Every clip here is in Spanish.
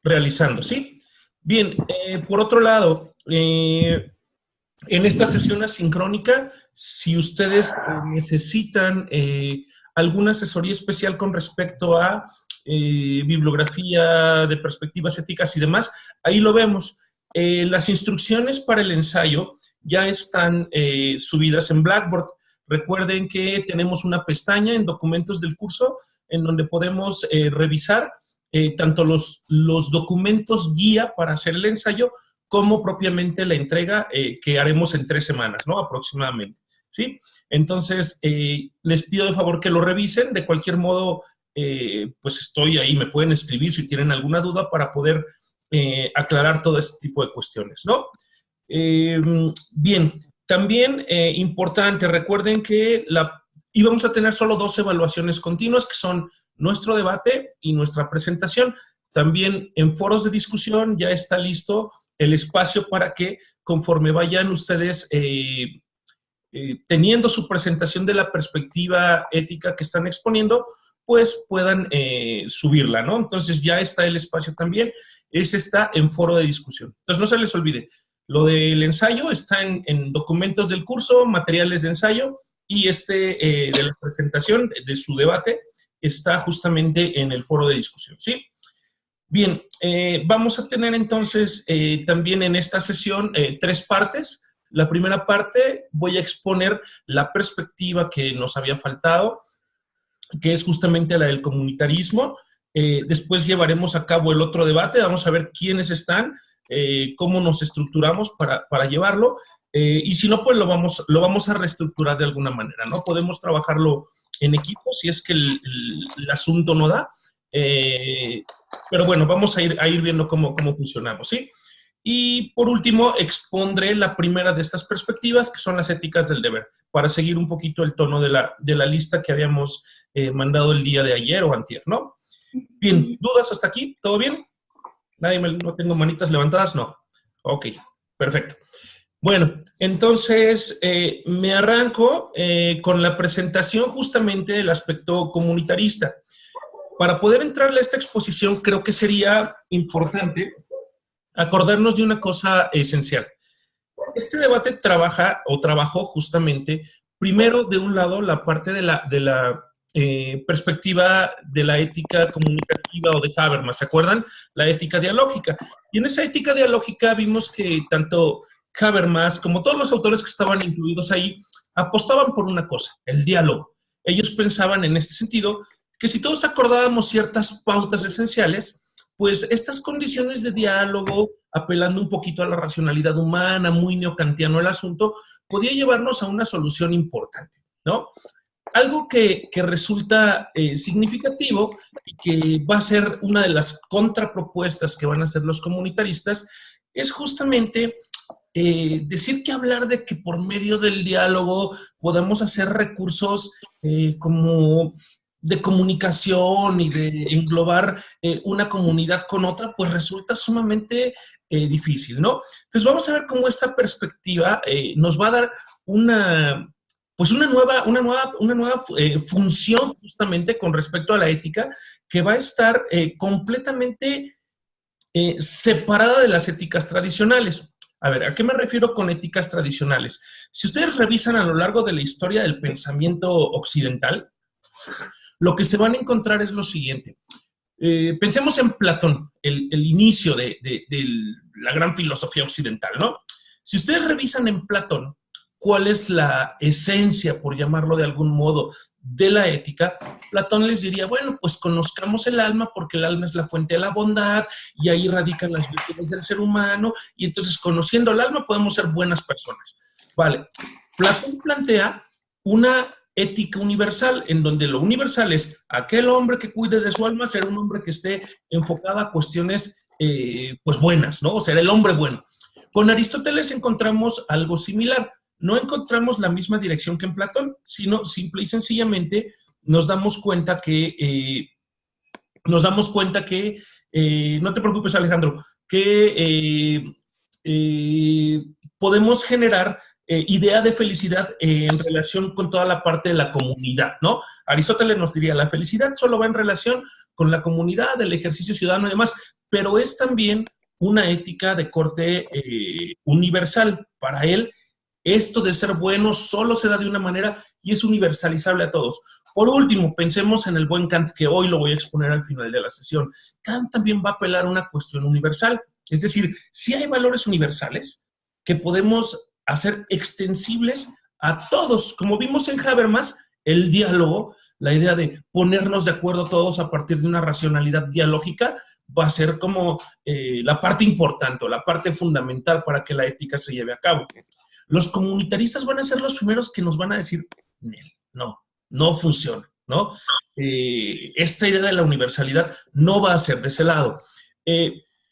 realizando, ¿sí? Bien, por otro lado, en esta sesión asincrónica, si ustedes necesitan alguna asesoría especial con respecto a bibliografía de perspectivas éticas y demás, ahí lo vemos. Las instrucciones para el ensayo ya están subidas en Blackboard. Recuerden que tenemos una pestaña en documentos del curso en donde podemos revisar tanto los documentos guía para hacer el ensayo como propiamente la entrega que haremos en 3 semanas, ¿no? Aproximadamente, ¿sí? Entonces, les pido de favor que lo revisen. De cualquier modo, pues estoy ahí, me pueden escribir si tienen alguna duda para poder aclarar todo este tipo de cuestiones, ¿no? Bien, también importante, recuerden que íbamos a tener solo 2 evaluaciones continuas, que son nuestro debate y nuestra presentación. También en foros de discusión ya está listo el espacio para que conforme vayan ustedes teniendo su presentación de la perspectiva ética que están exponiendo, pues puedan subirla, ¿no? Entonces ya está el espacio también, ese está en foro de discusión. Entonces no se les olvide, lo del ensayo está en documentos del curso, materiales de ensayo, y de la presentación de su debate está justamente en el foro de discusión, ¿sí? Bien, vamos a tener entonces también en esta sesión 3 partes. La primera parte voy a exponer la perspectiva que nos había faltado, que es justamente la del comunitarismo. Después llevaremos a cabo el otro debate, vamos a ver quiénes están, cómo nos estructuramos para llevarlo, y si no, pues lo vamos a reestructurar de alguna manera, ¿no? Podemos trabajarlo en equipo si es que el asunto no da, pero bueno, vamos a ir viendo cómo funcionamos, ¿sí? Y por último, expondré la primera de estas perspectivas, que son las éticas del deber, para seguir un poquito el tono de la lista que habíamos mandado el día de ayer o antier, ¿no? Bien, ¿dudas hasta aquí? ¿Todo bien? ¿No tengo manitas levantadas? No. Ok, perfecto. Bueno, entonces me arranco con la presentación justamente del aspecto comunitarista. Para poder entrarle a esta exposición, creo que sería importante acordarnos de una cosa esencial. Este debate trabajó justamente, primero, de un lado, la parte de la perspectiva de la ética comunicativa o de Habermas, ¿se acuerdan? La ética dialógica. Y en esa ética dialógica vimos que tanto Habermas como todos los autores que estaban incluidos ahí apostaban por una cosa, el diálogo. Ellos pensaban en este sentido que si todos acordábamos ciertas pautas esenciales, pues estas condiciones de diálogo, apelando un poquito a la racionalidad humana, muy neocantiano el asunto, podía llevarnos a una solución importante, ¿no? Algo que resulta significativo y que va a ser una de las contrapropuestas que van a hacer los comunitaristas es justamente decir que hablar de que por medio del diálogo podamos hacer recursos como de comunicación y de englobar una comunidad con otra, pues resulta sumamente difícil, ¿no? Entonces vamos a ver cómo esta perspectiva nos va a dar una nueva función justamente con respecto a la ética que va a estar completamente separada de las éticas tradicionales. A ver, ¿a qué me refiero con éticas tradicionales? Si ustedes revisan a lo largo de la historia del pensamiento occidental, lo que se van a encontrar es lo siguiente. Pensemos en Platón, el inicio de la gran filosofía occidental, ¿no? Si ustedes revisan en Platón cuál es la esencia, por llamarlo de algún modo, de la ética, Platón les diría, bueno, pues conozcamos el alma porque el alma es la fuente de la bondad y ahí radican las virtudes del ser humano y entonces conociendo el alma podemos ser buenas personas. Vale, Platón plantea una ética universal, en donde lo universal es aquel hombre que cuide de su alma, ser un hombre que esté enfocado a cuestiones pues buenas, ¿no? O sea, el hombre bueno. Con Aristóteles encontramos algo similar. No encontramos la misma dirección que en Platón, sino simple y sencillamente nos damos cuenta que, no te preocupes, Alejandro, que podemos generar idea de felicidad en relación con toda la parte de la comunidad, ¿no? Aristóteles nos diría, la felicidad solo va en relación con la comunidad, el ejercicio ciudadano y demás, pero es también una ética de corte universal. Para él, esto de ser bueno solo se da de una manera y es universalizable a todos. Por último, pensemos en el buen Kant, que hoy lo voy a exponer al final de la sesión. Kant también va a apelar a una cuestión universal. Es decir, si hay valores universales que podemos hacer extensibles a todos. Como vimos en Habermas, el diálogo, la idea de ponernos de acuerdo todos a partir de una racionalidad dialógica, va a ser como la parte importante, la parte fundamental para que la ética se lleve a cabo. Los comunitaristas van a ser los primeros que nos van a decir, no, no funciona, ¿no? Esta idea de la universalidad no va a ser de ese lado.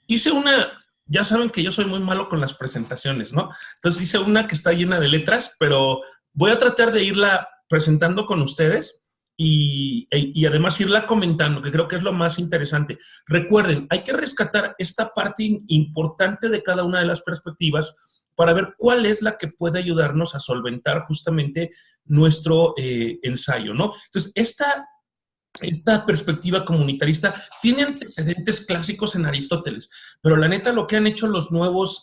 Hice una, ya saben que yo soy muy malo con las presentaciones, ¿no? Entonces hice una que está llena de letras, pero voy a tratar de irla presentando con ustedes y además irla comentando, que creo que es lo más interesante. Recuerden, hay que rescatar esta parte importante de cada una de las perspectivas para ver cuál es la que puede ayudarnos a solventar justamente nuestro ensayo, ¿no? Entonces, esta perspectiva comunitarista tiene antecedentes clásicos en Aristóteles, pero la neta lo que han hecho los nuevos,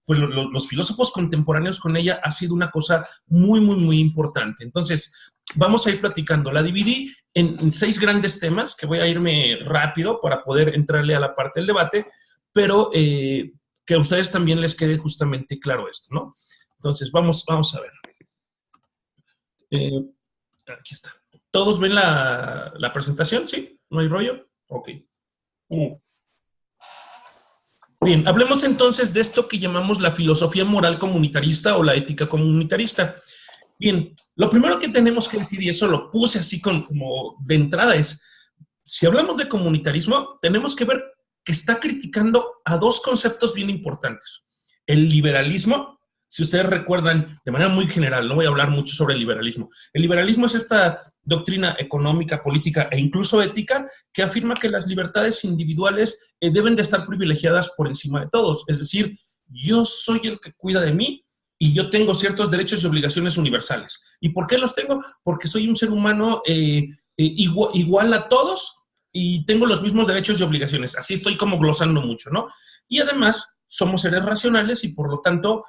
pues los filósofos contemporáneos con ella ha sido una cosa muy, muy, muy importante. Entonces, vamos a ir platicando. La dividí en 6 grandes temas, que voy a irme rápido para poder entrarle a la parte del debate, pero que a ustedes también les quede justamente claro esto, ¿no? Entonces, vamos a ver. Aquí está. ¿Todos ven la presentación? ¿Sí? ¿No hay rollo? Ok. Bien, hablemos entonces de esto que llamamos la filosofía moral comunitarista o la ética comunitarista. Bien, lo primero que tenemos que decir, y eso lo puse así como de entrada, es, si hablamos de comunitarismo, tenemos que ver que está criticando a 2 conceptos bien importantes. El liberalismo, si ustedes recuerdan, de manera muy general, no voy a hablar mucho sobre el liberalismo. El liberalismo es esta doctrina económica, política e incluso ética que afirma que las libertades individuales deben de estar privilegiadas por encima de todos. Es decir, yo soy el que cuida de mí y yo tengo ciertos derechos y obligaciones universales. ¿Y por qué los tengo? Porque soy un ser humano igual a todos y tengo los mismos derechos y obligaciones. Así estoy como glosando mucho, ¿no? Y además somos seres racionales y por lo tanto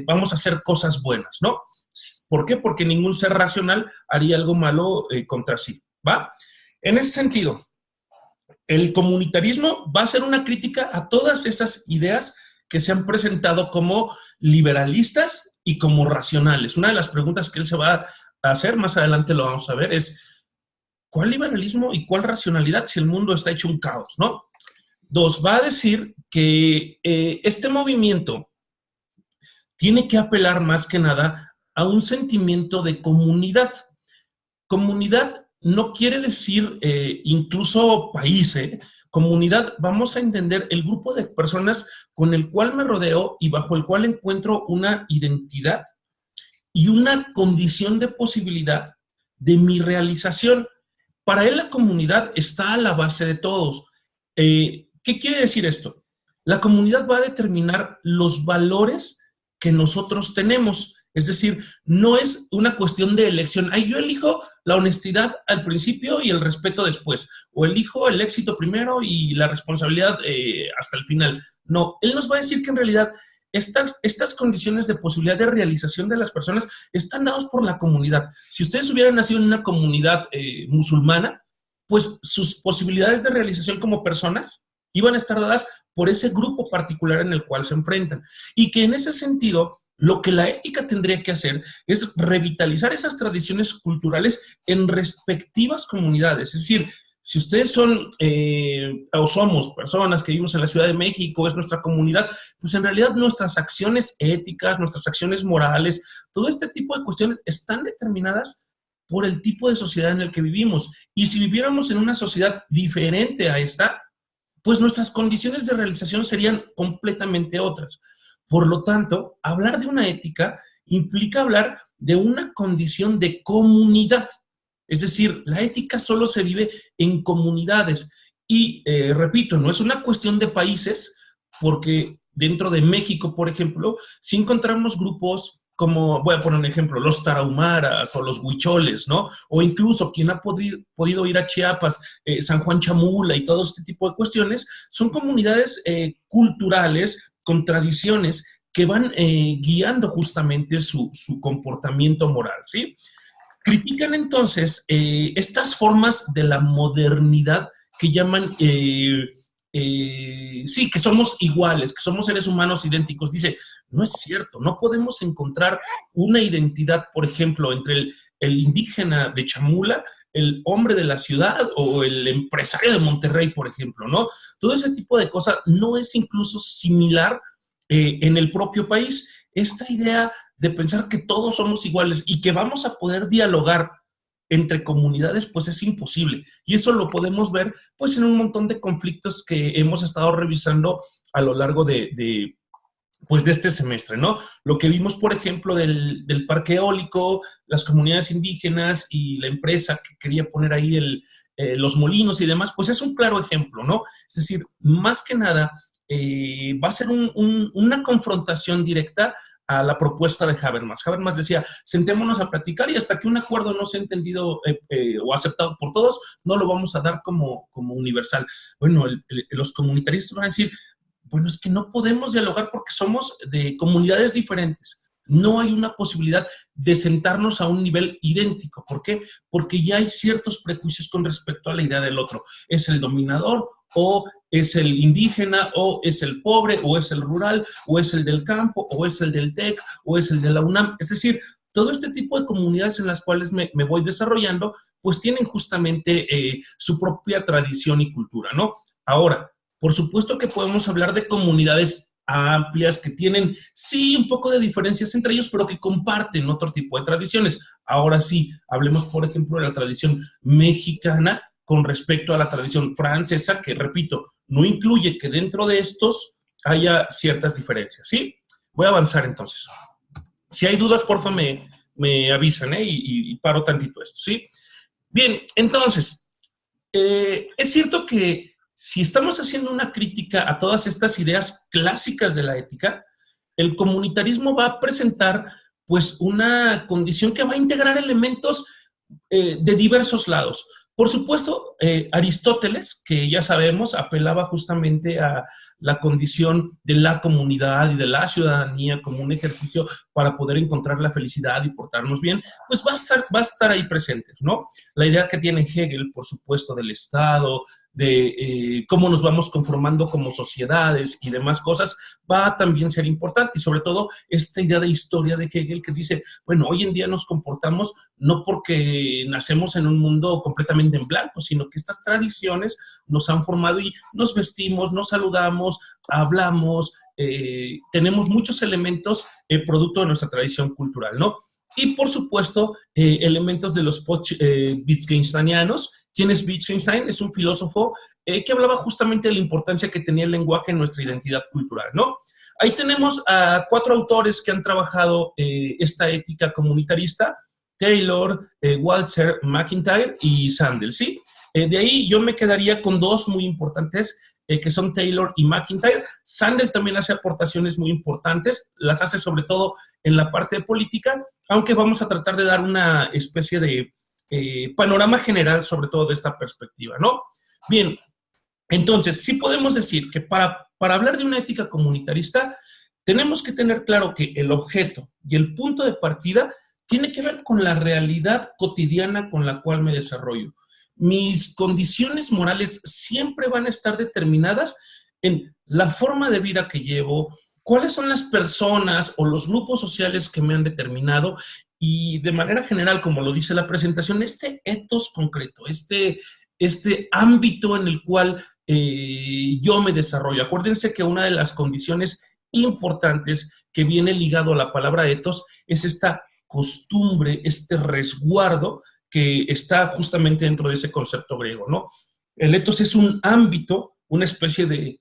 vamos a hacer cosas buenas, ¿no? ¿Por qué? Porque ningún ser racional haría algo malo contra sí, ¿va? En ese sentido, el comunitarismo va a ser una crítica a todas esas ideas que se han presentado como liberalistas y como racionales. Una de las preguntas que él se va a hacer, más adelante lo vamos a ver, es ¿cuál liberalismo y cuál racionalidad si el mundo está hecho un caos, ¿no? 2, va a decir que este movimiento tiene que apelar más que nada a un sentimiento de comunidad. Comunidad no quiere decir incluso país, Comunidad, vamos a entender el grupo de personas con el cual me rodeo y bajo el cual encuentro una identidad y una condición de posibilidad de mi realización. Para él la comunidad está a la base de todos. ¿Qué quiere decir esto? La comunidad va a determinar los valores que nosotros tenemos. Es decir, no es una cuestión de elección. Ay, yo elijo la honestidad al principio y el respeto después. O elijo el éxito primero y la responsabilidad hasta el final. No, él nos va a decir que en realidad estas condiciones de posibilidad de realización de las personas están dadas por la comunidad. Si ustedes hubieran nacido en una comunidad musulmana, pues sus posibilidades de realización como personas iban a estar dadas por ese grupo particular en el cual se enfrentan. Y que en ese sentido, lo que la ética tendría que hacer es revitalizar esas tradiciones culturales en respectivas comunidades. Es decir, si ustedes son o somos personas que vivimos en la Ciudad de México, es nuestra comunidad, pues en realidad nuestras acciones éticas, nuestras acciones morales, todo este tipo de cuestiones están determinadas por el tipo de sociedad en el que vivimos. Y si viviéramos en una sociedad diferente a esta, pues nuestras condiciones de realización serían completamente otras. Por lo tanto, hablar de una ética implica hablar de una condición de comunidad. Es decir, la ética solo se vive en comunidades. Y, repito, no es una cuestión de países, porque dentro de México, por ejemplo, sí encontramos grupos como, voy a poner un ejemplo, los tarahumaras o los huicholes, ¿no? O incluso quien ha podido ir a Chiapas, San Juan Chamula y todo este tipo de cuestiones, son comunidades culturales con tradiciones que van guiando justamente su comportamiento moral, ¿sí? Critican entonces estas formas de la modernidad que llaman, sí, que somos iguales, que somos seres humanos idénticos. Dice, no es cierto, no podemos encontrar una identidad, por ejemplo, entre el indígena de Chamula, el hombre de la ciudad o el empresario de Monterrey, por ejemplo, ¿no? Todo ese tipo de cosas no es incluso similar en el propio país. Esta idea de pensar que todos somos iguales y que vamos a poder dialogar entre comunidades, pues es imposible. Y eso lo podemos ver, pues, en un montón de conflictos que hemos estado revisando a lo largo pues, de este semestre, ¿no? Lo que vimos, por ejemplo, del parque eólico, las comunidades indígenas y la empresa que quería poner ahí los molinos y demás, pues es un claro ejemplo, ¿no? Es decir, más que nada, va a ser una confrontación directa a la propuesta de Habermas. Habermas decía, sentémonos a platicar y hasta que un acuerdo no sea entendido o aceptado por todos, no lo vamos a dar como universal. Bueno, los comunitaristas van a decir, bueno, es que no podemos dialogar porque somos de comunidades diferentes. No hay una posibilidad de sentarnos a un nivel idéntico. ¿Por qué? Porque ya hay ciertos prejuicios con respecto a la idea del otro. ¿Es el dominador o es el indígena o es el pobre o es el rural o es el del campo o es el del TEC o es el de la UNAM? Es decir, todo este tipo de comunidades en las cuales me voy desarrollando, pues tienen justamente su propia tradición y cultura, ¿no? Ahora, por supuesto que podemos hablar de comunidades amplias que tienen, sí, un poco de diferencias entre ellos, pero que comparten otro tipo de tradiciones. Ahora sí, hablemos, por ejemplo, de la tradición mexicana con respecto a la tradición francesa, que, repito, no incluye que dentro de estos haya ciertas diferencias, ¿sí? Voy a avanzar entonces. Si hay dudas, porfa, me avisan, ¿eh? Y paro tantito esto, ¿sí? Bien, entonces, es cierto que si estamos haciendo una crítica a todas estas ideas clásicas de la ética, el comunitarismo va a presentar, pues, una condición que va a integrar elementos de diversos lados. Por supuesto, Aristóteles, que ya sabemos, apelaba justamente a la condición de la comunidad y de la ciudadanía como un ejercicio para poder encontrar la felicidad y portarnos bien, pues va a estar ahí presente, ¿no? La idea que tiene Hegel, por supuesto, del Estado, de cómo nos vamos conformando como sociedades y demás cosas, va a también ser importante. Y sobre todo, esta idea de historia de Hegel que dice, bueno, hoy en día nos comportamos no porque nacemos en un mundo completamente en blanco, sino que estas tradiciones nos han formado y nos vestimos, nos saludamos, hablamos, tenemos muchos elementos producto de nuestra tradición cultural, ¿no? Y, por supuesto, elementos de los Wittgensteinianos. ¿Quién es Wittgenstein? Es un filósofo que hablaba justamente de la importancia que tenía el lenguaje en nuestra identidad cultural, ¿no? Ahí tenemos a 4 autores que han trabajado esta ética comunitarista: Taylor, Walzer, McIntyre y Sandel, ¿sí? De ahí yo me quedaría con 2 muy importantes, que son Taylor y McIntyre. Sandel también hace aportaciones muy importantes, las hace sobre todo en la parte de política, aunque vamos a tratar de dar una especie de panorama general sobre todo de esta perspectiva, ¿no? Bien, entonces sí podemos decir que para hablar de una ética comunitarista tenemos que tener claro que el objeto y el punto de partida tiene que ver con la realidad cotidiana con la cual me desarrollo. Mis condiciones morales siempre van a estar determinadas en la forma de vida que llevo, cuáles son las personas o los grupos sociales que me han determinado y, de manera general, como lo dice la presentación, este ethos concreto, este ámbito en el cual yo me desarrollo. Acuérdense que una de las condiciones importantes que viene ligado a la palabra ethos es esta costumbre, este resguardo que está justamente dentro de ese concepto griego, ¿no? El ethos es un ámbito, una especie de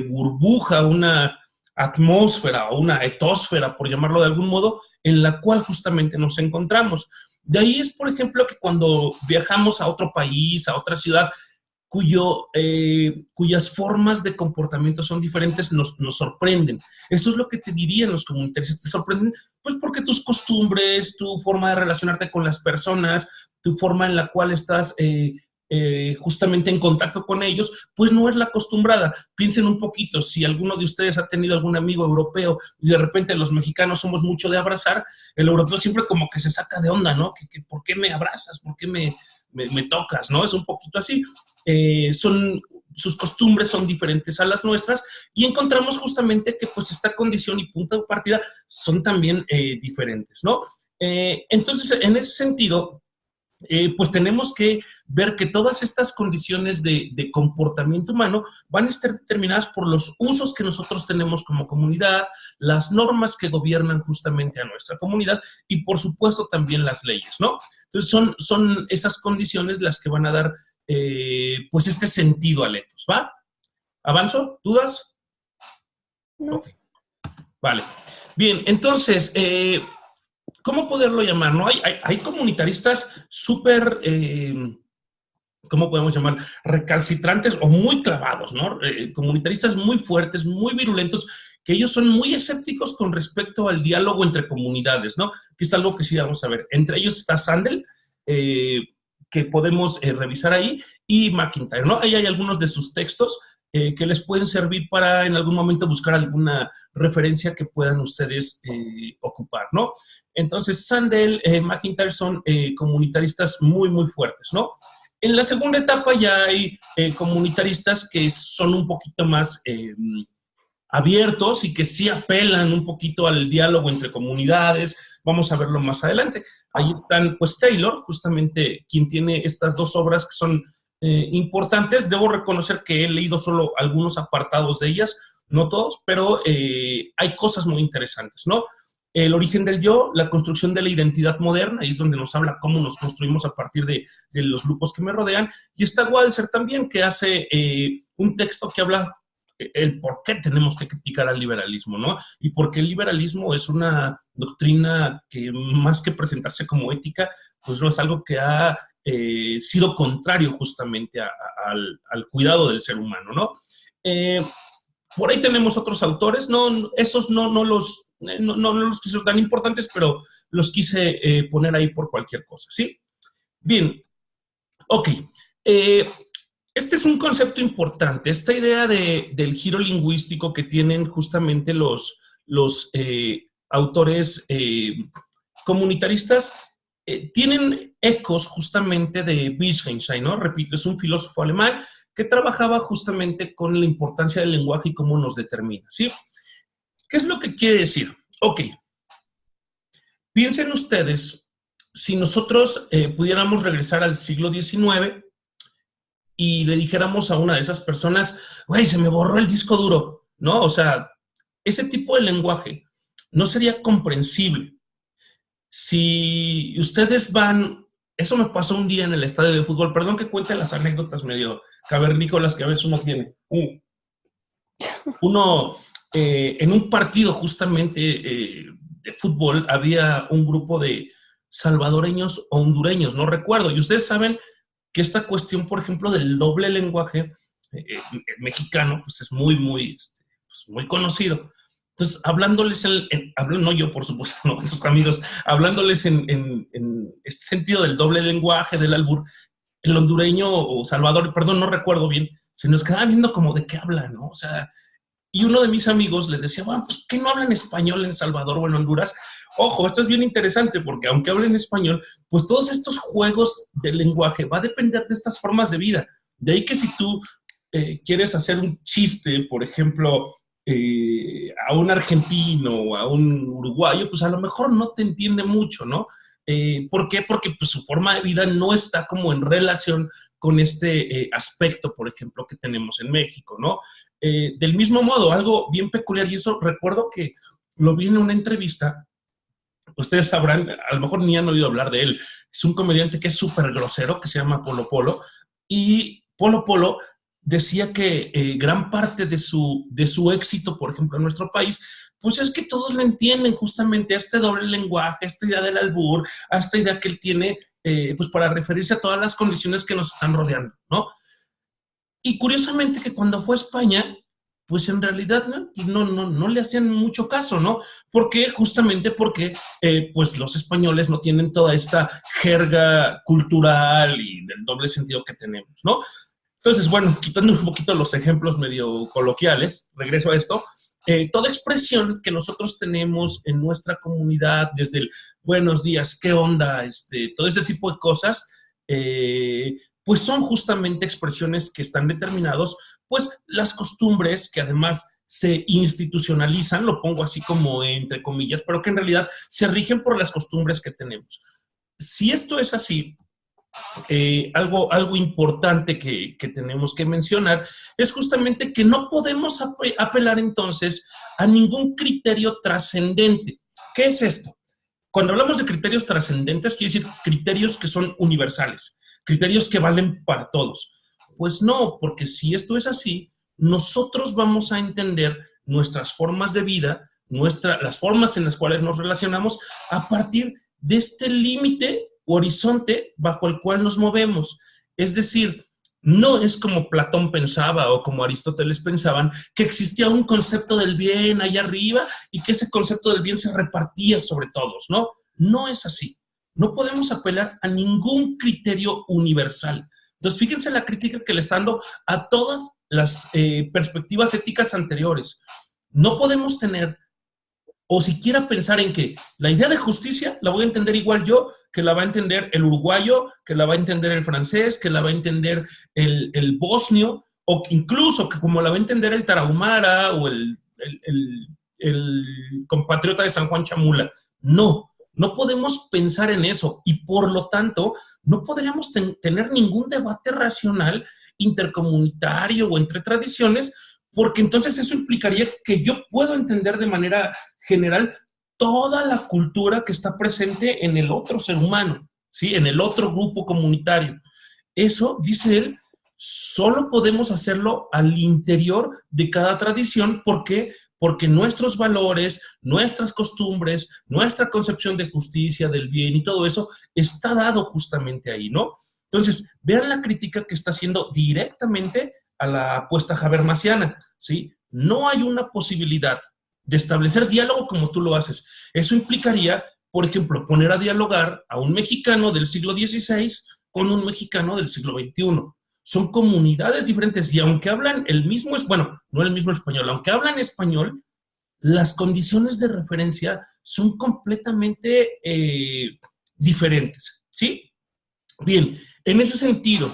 burbuja, una atmósfera o una etosfera, por llamarlo de algún modo, en la cual justamente nos encontramos. De ahí es, por ejemplo, que cuando viajamos a otro país, a otra ciudad, cuyas formas de comportamiento son diferentes, nos sorprenden. Eso es lo que te dirían los comunitarios, te sorprenden Pues porque tus costumbres, tu forma de relacionarte con las personas, tu forma en la cual estás justamente en contacto con ellos, pues no es la acostumbrada. Piensen un poquito, si alguno de ustedes ha tenido algún amigo europeo y de repente los mexicanos somos mucho de abrazar, el europeo siempre como que se saca de onda, ¿no? ¿Por qué me abrazas? ¿Por qué me tocas? ¿No? Es un poquito así. Sus costumbres son diferentes a las nuestras y encontramos justamente que pues esta condición y punto de partida son también diferentes, ¿no? Entonces, en ese sentido, pues tenemos que ver que todas estas condiciones de comportamiento humano van a estar determinadas por los usos que nosotros tenemos como comunidad, las normas que gobiernan justamente a nuestra comunidad y por supuesto también las leyes, ¿no? Entonces son esas condiciones las que van a dar pues este sentido al ethos, ¿va? ¿Avanzo? ¿Dudas? No. Ok, vale. Bien, entonces, ¿cómo poderlo llamar? ¿No? Hay comunitaristas súper, ¿cómo podemos llamar? Recalcitrantes o muy clavados, ¿no? Comunitaristas muy fuertes, muy virulentos, que ellos son muy escépticos con respecto al diálogo entre comunidades, ¿no? Que es algo que sí vamos a ver. Entre ellos está Sandel, que podemos revisar ahí, y MacIntyre, ¿no? Ahí hay algunos de sus textos que les pueden servir para en algún momento buscar alguna referencia que puedan ustedes ocupar, ¿no? Entonces, Sandel, MacIntyre son comunitaristas muy, muy fuertes, ¿no? En la segunda etapa ya hay comunitaristas que son un poquito más abiertos y que sí apelan un poquito al diálogo entre comunidades. Vamos a verlo más adelante. Ahí están, pues, Taylor, justamente quien tiene estas dos obras que son importantes. Debo reconocer que he leído solo algunos apartados de ellas, no todos, pero hay cosas muy interesantes, ¿no? El origen del yo, la construcción de la identidad moderna, ahí es donde nos habla cómo nos construimos a partir de los grupos que me rodean. Y está Walser también, que hace un texto que habla el por qué tenemos que criticar al liberalismo, ¿no? Y porque el liberalismo es una doctrina que más que presentarse como ética, pues no es algo que ha sido contrario justamente al cuidado del ser humano, ¿no? Por ahí tenemos otros autores, esos no los quise tan importantes, pero los quise poner ahí por cualquier cosa, ¿sí? Bien, ok. Este es un concepto importante, esta idea del giro lingüístico que tienen justamente los autores comunitaristas, tienen ecos justamente de Wittgenstein, ¿no? Repito, es un filósofo alemán que trabajaba justamente con la importancia del lenguaje y cómo nos determina, ¿sí? ¿Qué es lo que quiere decir? Ok, piensen ustedes, si nosotros pudiéramos regresar al siglo XIX y le dijéramos a una de esas personas, güey, se me borró el disco duro, ¿no? O sea, ese tipo de lenguaje no sería comprensible. Si ustedes van, eso me pasó un día en el estadio de fútbol, perdón que cuente las anécdotas medio cavernícolas que a veces uno tiene. Uno, en un partido justamente de fútbol, había un grupo de salvadoreños o hondureños, no recuerdo, y ustedes saben que esta cuestión, por ejemplo, del doble lenguaje mexicano, pues es pues muy conocido. Entonces, hablándoles, no yo, por supuesto, no, otros amigos, hablándoles en este sentido del doble lenguaje, del albur, el hondureño o Salvador, perdón, no recuerdo bien, se nos quedaba viendo como de qué habla, ¿no? O sea, y uno de mis amigos le decía, bueno, pues, ¿qué no hablan español en Salvador o en Honduras? Ojo, esto es bien interesante porque aunque hablen español, pues todos estos juegos del lenguaje va a depender de estas formas de vida. De ahí que si tú quieres hacer un chiste, por ejemplo, a un argentino o a un uruguayo, pues a lo mejor no te entiende mucho, ¿no? ¿Por qué? Porque pues, su forma de vida no está como en relación con este aspecto, por ejemplo, que tenemos en México, ¿no? Del mismo modo, algo bien peculiar, y eso recuerdo que lo vi en una entrevista, ustedes sabrán, a lo mejor ni han oído hablar de él, es un comediante que es súper grosero, que se llama Polo Polo, y Polo Polo decía que gran parte de su éxito, por ejemplo, en nuestro país, pues es que todos le entienden justamente a este doble lenguaje, a esta idea del albur, a esta idea que él tiene, pues para referirse a todas las condiciones que nos están rodeando, ¿no? Y curiosamente que cuando fue a España, pues en realidad no le hacían mucho caso, ¿no? ¿Por qué? Justamente porque pues los españoles no tienen toda esta jerga cultural y del doble sentido que tenemos, ¿no? Entonces, bueno, quitando un poquito los ejemplos medio coloquiales, regreso a esto, toda expresión que nosotros tenemos en nuestra comunidad, desde el buenos días, qué onda, todo este tipo de cosas, pues son justamente expresiones que están determinados, pues las costumbres que además se institucionalizan, lo pongo así como entre comillas, pero que en realidad se rigen por las costumbres que tenemos. Si esto es así, algo importante que tenemos que mencionar es justamente que no podemos apelar entonces a ningún criterio trascendente. ¿Qué es esto? Cuando hablamos de criterios trascendentes, quiere decir criterios que son universales, criterios que valen para todos. Pues no, porque si esto es así, nosotros vamos a entender nuestras formas de vida, las formas en las cuales nos relacionamos a partir de este límite horizonte bajo el cual nos movemos. Es decir, no es como Platón pensaba o como Aristóteles pensaban, que existía un concepto del bien allá arriba y que ese concepto del bien se repartía sobre todos, ¿no? No es así. No podemos apelar a ningún criterio universal. Entonces, fíjense la crítica que le está dando a todas las perspectivas éticas anteriores. No podemos tener o siquiera pensar en que la idea de justicia la voy a entender igual yo, que la va a entender el uruguayo, que la va a entender el francés, que la va a entender el bosnio, o incluso que como la va a entender el tarahumara o el compatriota de San Juan Chamula. No podemos pensar en eso y por lo tanto no podríamos tener ningún debate racional intercomunitario o entre tradiciones, porque entonces eso implicaría que yo puedo entender de manera general toda la cultura que está presente en el otro ser humano, ¿sí? En el otro grupo comunitario. Eso, dice él, solo podemos hacerlo al interior de cada tradición. ¿Por qué? Porque nuestros valores, nuestras costumbres, nuestra concepción de justicia, del bien y todo eso está dado justamente ahí, ¿no? Entonces, vean la crítica que está haciendo directamente a la apuesta habermasiana, ¿sí? No hay una posibilidad de establecer diálogo como tú lo haces. Eso implicaría, por ejemplo, poner a dialogar a un mexicano del siglo XVI con un mexicano del siglo XXI. Son comunidades diferentes y aunque hablan el mismo, bueno, no el mismo español, aunque hablan español, las condiciones de referencia son completamente diferentes, ¿sí? Bien, en ese sentido,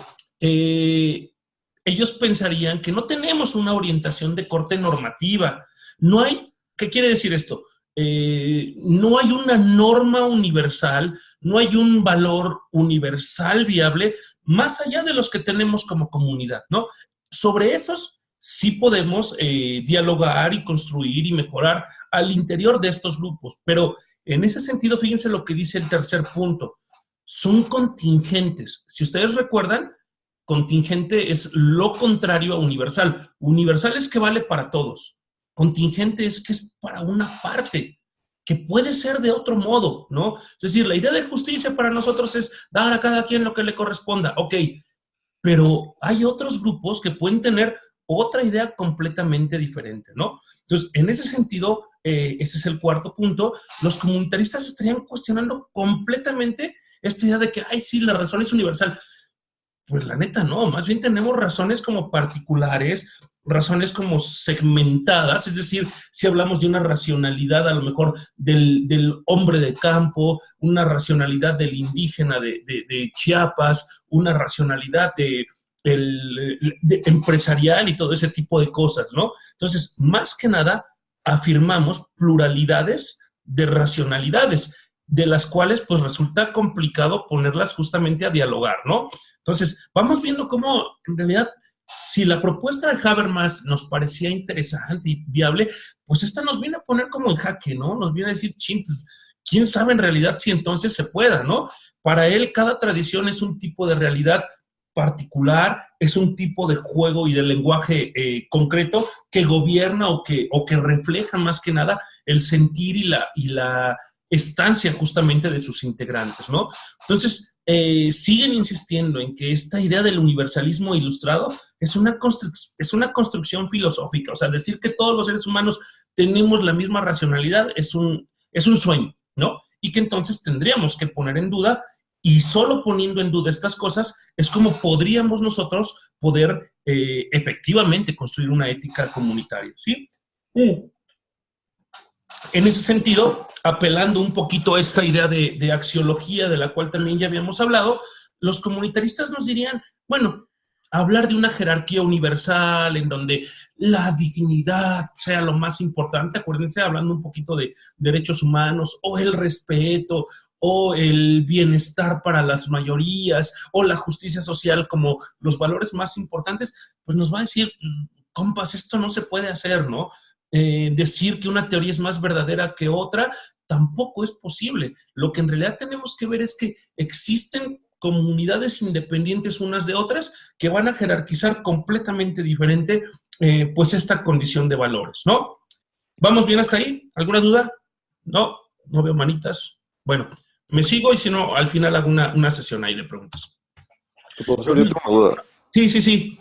ellos pensarían que no tenemos una orientación de corte normativa. No hay, ¿qué quiere decir esto? No hay una norma universal, no hay un valor universal viable más allá de los que tenemos como comunidad, ¿no? Sobre esos sí podemos dialogar y construir y mejorar al interior de estos grupos, pero en ese sentido, fíjense lo que dice el tercer punto. Son contingentes. Si ustedes recuerdan, contingente es lo contrario a universal. Universal es que vale para todos. Contingente es que es para una parte, que puede ser de otro modo, ¿no? Es decir, la idea de justicia para nosotros es dar a cada quien lo que le corresponda. Ok, pero hay otros grupos que pueden tener otra idea completamente diferente, ¿no? Entonces, en ese sentido, ese es el cuarto punto, los comunitaristas estarían cuestionando completamente esta idea de que, ay, sí, la razón es universal. Pues la neta no, más bien tenemos razones como particulares, razones como segmentadas, es decir, si hablamos de una racionalidad a lo mejor del hombre de campo, una racionalidad del indígena de Chiapas, una racionalidad de empresarial y todo ese tipo de cosas, ¿no? Entonces, más que nada, afirmamos pluralidades de racionalidades, de las cuales pues resulta complicado ponerlas justamente a dialogar, ¿no? Entonces, vamos viendo cómo en realidad, si la propuesta de Habermas nos parecía interesante y viable, pues esta nos viene a poner como en jaque, ¿no? Nos viene a decir, ching, pues, quién sabe en realidad si entonces se pueda, ¿no? Para él, cada tradición es un tipo de realidad particular, es un tipo de juego y de lenguaje concreto que gobierna o que refleja más que nada el sentir y la estancia justamente de sus integrantes, ¿no? Entonces, siguen insistiendo en que esta idea del universalismo ilustrado es una construcción filosófica. O sea, decir que todos los seres humanos tenemos la misma racionalidad es un sueño, ¿no? Y que entonces tendríamos que poner en duda, y solo poniendo en duda estas cosas es como podríamos nosotros poder efectivamente construir una ética comunitaria, ¿sí? En ese sentido, apelando un poquito a esta idea de axiología de la cual también ya habíamos hablado, los comunitaristas nos dirían, bueno, hablar de una jerarquía universal en donde la dignidad sea lo más importante, acuérdense, hablando un poquito de derechos humanos, o el respeto, o el bienestar para las mayorías, o la justicia social como los valores más importantes, pues nos va a decir, compas, esto no se puede hacer, ¿no? Decir que una teoría es más verdadera que otra tampoco es posible. Lo que en realidad tenemos que ver es que existen comunidades independientes unas de otras que van a jerarquizar completamente diferente pues esta condición de valores, ¿no? ¿Vamos bien hasta ahí? ¿Alguna duda? No, no veo manitas. Bueno, me sigo y si no, al final hago una sesión ahí de preguntas. Profesor, yo tengo una duda. Sí.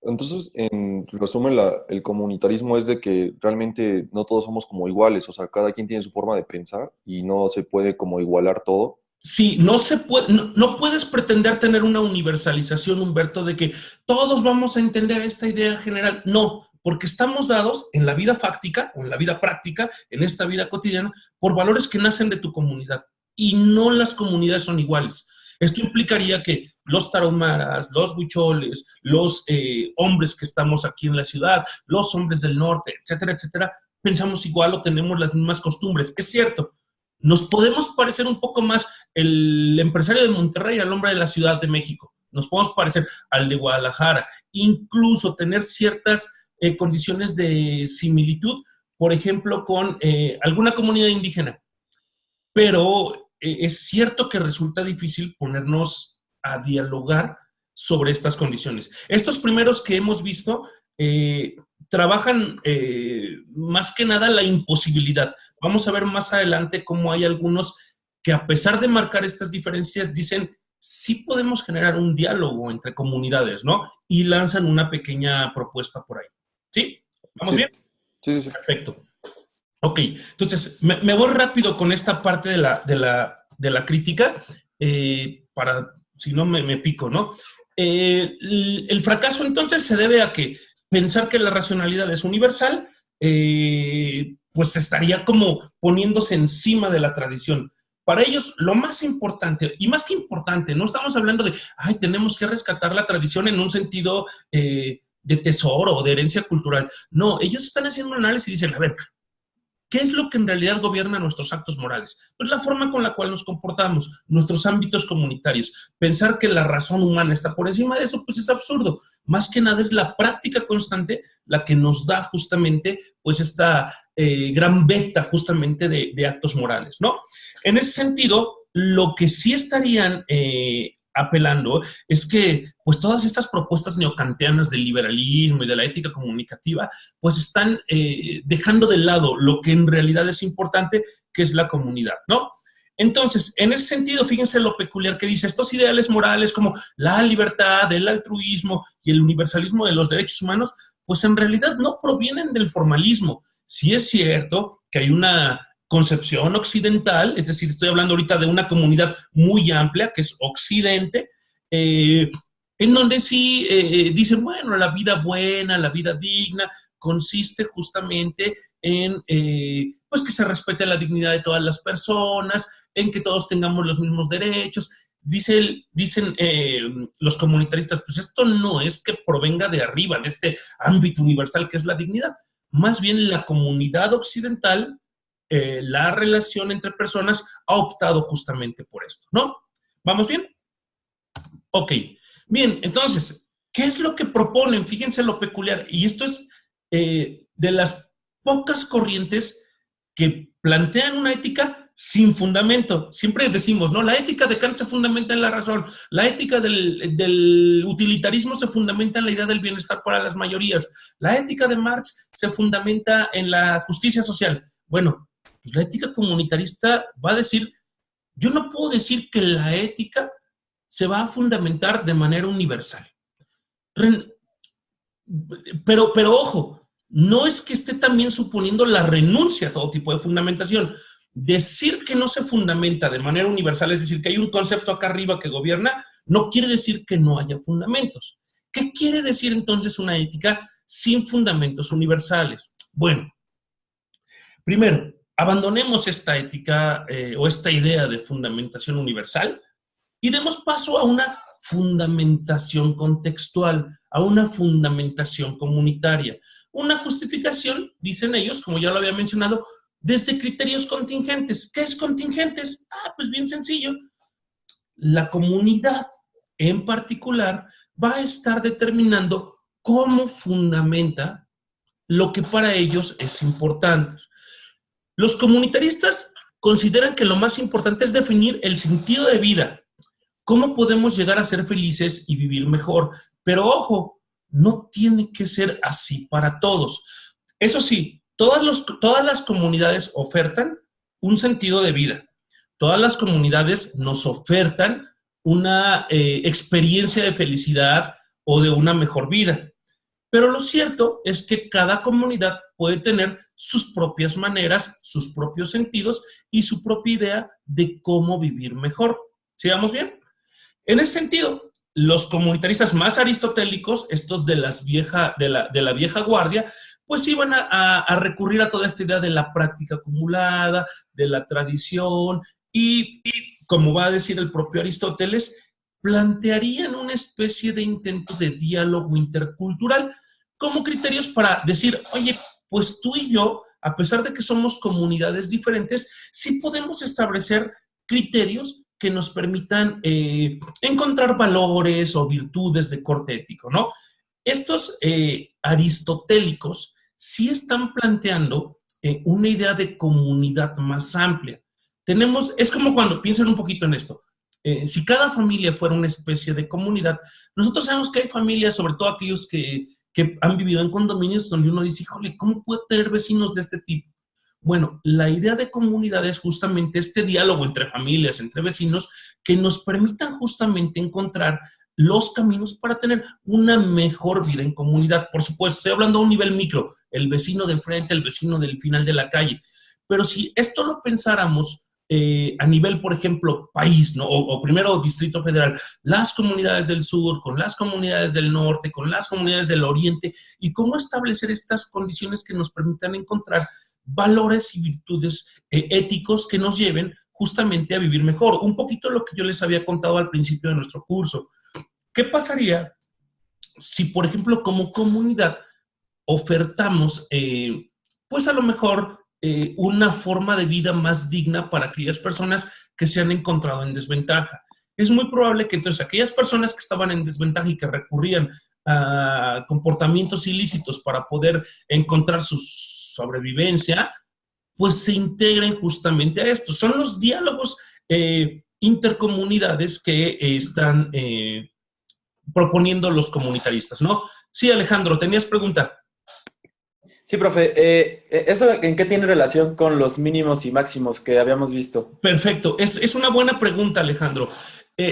Entonces, en resumen, el comunitarismo es de que realmente no todos somos como iguales, o sea, cada quien tiene su forma de pensar y no se puede como igualar todo. Sí, no se puede, no puedes pretender tener una universalización, Humberto, de que todos vamos a entender esta idea general. No, porque estamos dados en la vida fáctica o en la vida práctica, en esta vida cotidiana, por valores que nacen de tu comunidad. Y no las comunidades son iguales. Esto implicaría que los tarahumaras, los huicholes, los hombres que estamos aquí en la ciudad, los hombres del norte, etcétera, etcétera, pensamos igual o tenemos las mismas costumbres. Es cierto, nos podemos parecer un poco más el empresario de Monterrey al hombre de la Ciudad de México. Nos podemos parecer al de Guadalajara. Incluso tener ciertas condiciones de similitud, por ejemplo, con alguna comunidad indígena. Pero es cierto que resulta difícil ponernos a dialogar sobre estas condiciones. Estos primeros que hemos visto trabajan más que nada la imposibilidad. Vamos a ver más adelante cómo hay algunos que a pesar de marcar estas diferencias dicen, sí podemos generar un diálogo entre comunidades, ¿no? Y lanzan una pequeña propuesta por ahí. ¿Sí? ¿Vamos bien? Sí. Perfecto. Ok, entonces me voy rápido con esta parte de la crítica para, si no me pico, ¿no? El fracaso entonces se debe a que pensar que la racionalidad es universal, pues estaría como poniéndose encima de la tradición. Para ellos, lo más importante, y más que importante, no estamos hablando de, ay, tenemos que rescatar la tradición en un sentido de tesoro o de herencia cultural. No, ellos están haciendo un análisis y dicen, a ver, ¿qué es lo que en realidad gobierna nuestros actos morales? Pues la forma con la cual nos comportamos, nuestros ámbitos comunitarios. Pensar que la razón humana está por encima de eso, pues es absurdo. Más que nada es la práctica constante la que nos da justamente, pues esta gran beta justamente de actos morales, ¿no? En ese sentido, lo que sí estarían apelando es que pues todas estas propuestas neocanteanas del liberalismo y de la ética comunicativa pues están dejando de lado lo que en realidad es importante, que es la comunidad, ¿no? Entonces, en ese sentido, fíjense lo peculiar que dice, estos ideales morales como la libertad, el altruismo y el universalismo de los derechos humanos, pues en realidad no provienen del formalismo. Sí es cierto que hay una concepción occidental, es decir, estoy hablando ahorita de una comunidad muy amplia, que es Occidente, en donde sí dicen, bueno, la vida buena, la vida digna, consiste justamente en pues que se respete la dignidad de todas las personas, en que todos tengamos los mismos derechos. Dicen los comunitaristas, pues esto no es que provenga de arriba, de este ámbito universal que es la dignidad. Más bien la comunidad occidental, la relación entre personas ha optado justamente por esto, ¿no? ¿Vamos bien? Ok. Bien, entonces, ¿qué es lo que proponen? Fíjense lo peculiar. Y esto es de las pocas corrientes que plantean una ética sin fundamento. Siempre decimos, ¿no? La ética de Kant se fundamenta en la razón. La ética del utilitarismo se fundamenta en la idea del bienestar para las mayorías. La ética de Marx se fundamenta en la justicia social. Bueno, pues la ética comunitarista va a decir, yo no puedo decir que la ética se va a fundamentar de manera universal. Pero ojo, no es que esté también suponiendo la renuncia a todo tipo de fundamentación. Decir que no se fundamenta de manera universal, es decir, que hay un concepto acá arriba que gobierna, no quiere decir que no haya fundamentos. ¿Qué quiere decir entonces una ética sin fundamentos universales? Bueno, primero, abandonemos esta ética o esta idea de fundamentación universal y demos paso a una fundamentación contextual, a una fundamentación comunitaria. Una justificación, dicen ellos, como ya lo había mencionado, desde criterios contingentes. ¿Qué es contingentes? Pues bien sencillo. La comunidad en particular va a estar determinando cómo fundamenta lo que para ellos es importante. Los comunitaristas consideran que lo más importante es definir el sentido de vida, cómo podemos llegar a ser felices y vivir mejor. Pero ojo, no tiene que ser así para todos. Eso sí, todas las comunidades ofertan un sentido de vida. Todas las comunidades nos ofertan una experiencia de felicidad o de una mejor vida. Pero lo cierto es que cada comunidad puede tener sus propias maneras, sus propios sentidos y su propia idea de cómo vivir mejor. ¿Sigamos bien? En ese sentido, los comunitaristas más aristotélicos, estos de la vieja guardia, pues iban a recurrir a toda esta idea de la práctica acumulada, de la tradición y como va a decir el propio Aristóteles, plantearían una especie de intento de diálogo intercultural como criterios para decir, oye, pues tú y yo, a pesar de que somos comunidades diferentes, sí podemos establecer criterios que nos permitan encontrar valores o virtudes de corte ético, ¿no? Estos aristotélicos sí están planteando una idea de comunidad más amplia. Es como cuando piensan un poquito en esto. Si cada familia fuera una especie de comunidad, nosotros sabemos que hay familias, sobre todo aquellos que han vivido en condominios, donde uno dice, híjole, ¿cómo puedo tener vecinos de este tipo? Bueno, la idea de comunidad es justamente este diálogo entre familias, entre vecinos, que nos permitan justamente encontrar los caminos para tener una mejor vida en comunidad. Por supuesto, estoy hablando a un nivel micro, el vecino de enfrente, el vecino del final de la calle. Pero si esto lo pensáramos a nivel, por ejemplo, país, ¿no? O primero Distrito Federal, las comunidades del sur, con las comunidades del norte, con las comunidades del oriente, y cómo establecer estas condiciones que nos permitan encontrar valores y virtudes éticos que nos lleven justamente a vivir mejor. Un poquito lo que yo les había contado al principio de nuestro curso. ¿Qué pasaría si, por ejemplo, como comunidad ofertamos, pues a lo mejor, una forma de vida más digna para aquellas personas que se han encontrado en desventaja? Es muy probable que entonces aquellas personas que estaban en desventaja y que recurrían a comportamientos ilícitos para poder encontrar su sobrevivencia, pues se integren justamente a esto. Son los diálogos intercomunidades que están proponiendo los comunitaristas, ¿no? Sí, Alejandro, tenías pregunta. Sí, profe. ¿Eso en qué tiene relación con los mínimos y máximos que habíamos visto? Perfecto. Es una buena pregunta, Alejandro.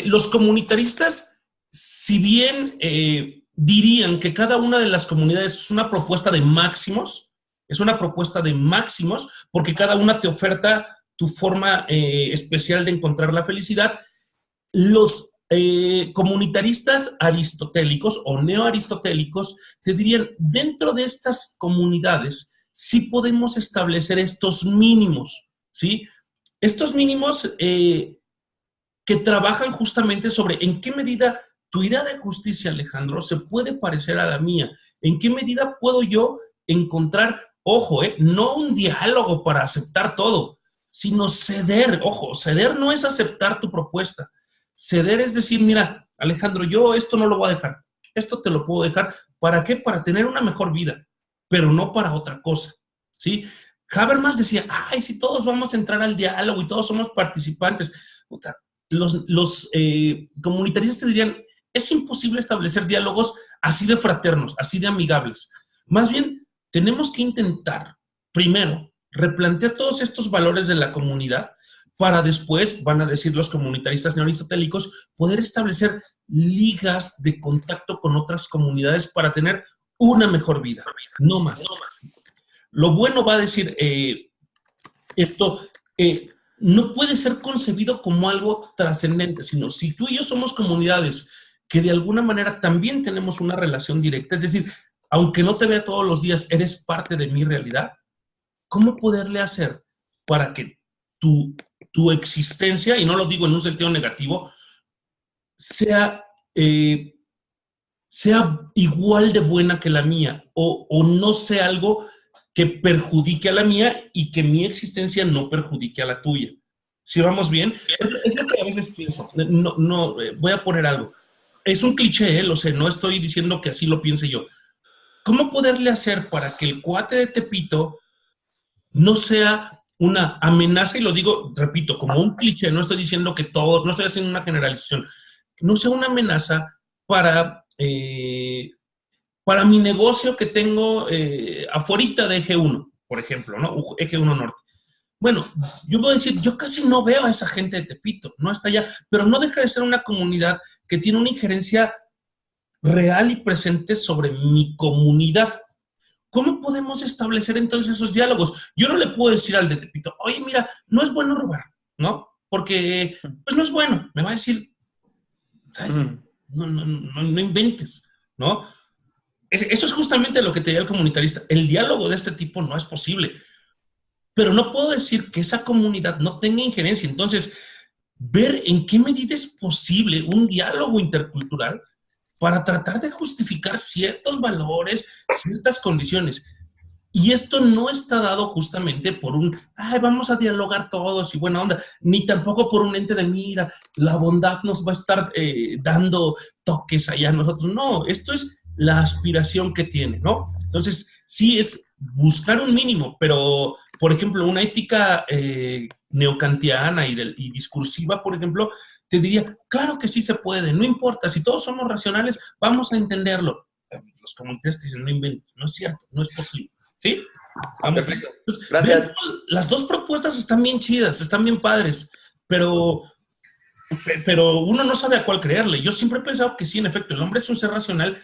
Los comunitaristas, si bien dirían que cada una de las comunidades es una propuesta de máximos, porque cada una te oferta tu forma especial de encontrar la felicidad, los comunitaristas aristotélicos o neoaristotélicos te dirían, dentro de estas comunidades sí podemos establecer estos mínimos, ¿sí? Estos mínimos que trabajan justamente sobre en qué medida tu idea de justicia, Alejandro, se puede parecer a la mía, en qué medida puedo yo encontrar, ojo, no un diálogo para aceptar todo, sino ceder. Ojo, ceder no es aceptar tu propuesta. Ceder es decir, mira, Alejandro, yo esto no lo voy a dejar, esto te lo puedo dejar. ¿Para qué? Para tener una mejor vida, pero no para otra cosa, ¿sí? Habermas decía, ay, si todos vamos a entrar al diálogo y todos somos participantes. Los comunitaristas te dirían, es imposible establecer diálogos así de fraternos, así de amigables. Más bien, tenemos que intentar, primero, replantear todos estos valores de la comunidad para después, van a decir los comunitaristas neoaristotélicos, poder establecer ligas de contacto con otras comunidades para tener una mejor vida, no más. Lo bueno va a decir, esto no puede ser concebido como algo trascendente, sino si tú y yo somos comunidades que de alguna manera también tenemos una relación directa, es decir, aunque no te vea todos los días, eres parte de mi realidad, ¿cómo poderle hacer para que tu existencia, y no lo digo en un sentido negativo, sea igual de buena que la mía o no sea algo que perjudique a la mía y que mi existencia no perjudique a la tuya? ¿Sí vamos bien? Es lo que a veces pienso. Voy a poner algo. Es un cliché, lo sé, no estoy diciendo que así lo piense yo. ¿Cómo poderle hacer para que el cuate de Tepito no sea una amenaza? Y lo digo, repito, como un cliché, no estoy diciendo que todo, no estoy haciendo una generalización, no sea una amenaza para mi negocio que tengo afuera de Eje 1, por ejemplo, ¿no? Eje 1 Norte. Bueno, yo voy a decir, yo casi no veo a esa gente de Tepito, no está allá, pero no deja de ser una comunidad que tiene una injerencia real y presente sobre mi comunidad. ¿Cómo podemos establecer entonces esos diálogos? Yo no le puedo decir al de Tepito, oye, mira, no es bueno robar, ¿no? Porque, pues no es bueno. Me va a decir, ¿sabes? No inventes, ¿no? Eso es justamente lo que te diría el comunitarista. El diálogo de este tipo no es posible. Pero no puedo decir que esa comunidad no tenga injerencia. Entonces, ver en qué medida es posible un diálogo intercultural para tratar de justificar ciertos valores, ciertas condiciones. Y esto no está dado justamente por vamos a dialogar todos y buena onda, ni tampoco por un ente de mira, la bondad nos va a estar dando toques allá a nosotros. No, esto es la aspiración que tiene, ¿no? Entonces, sí es buscar un mínimo, pero, por ejemplo, una ética neocantiana y discursiva, por ejemplo, te diría, claro que sí se puede, no importa, si todos somos racionales, vamos a entenderlo. Los comunistas dicen, no inventes, no es cierto, no es posible. ¿Sí? Perfecto. Gracias. Las dos propuestas están bien chidas, están bien padres, pero uno no sabe a cuál creerle. Yo siempre he pensado que sí, en efecto, el hombre es un ser racional,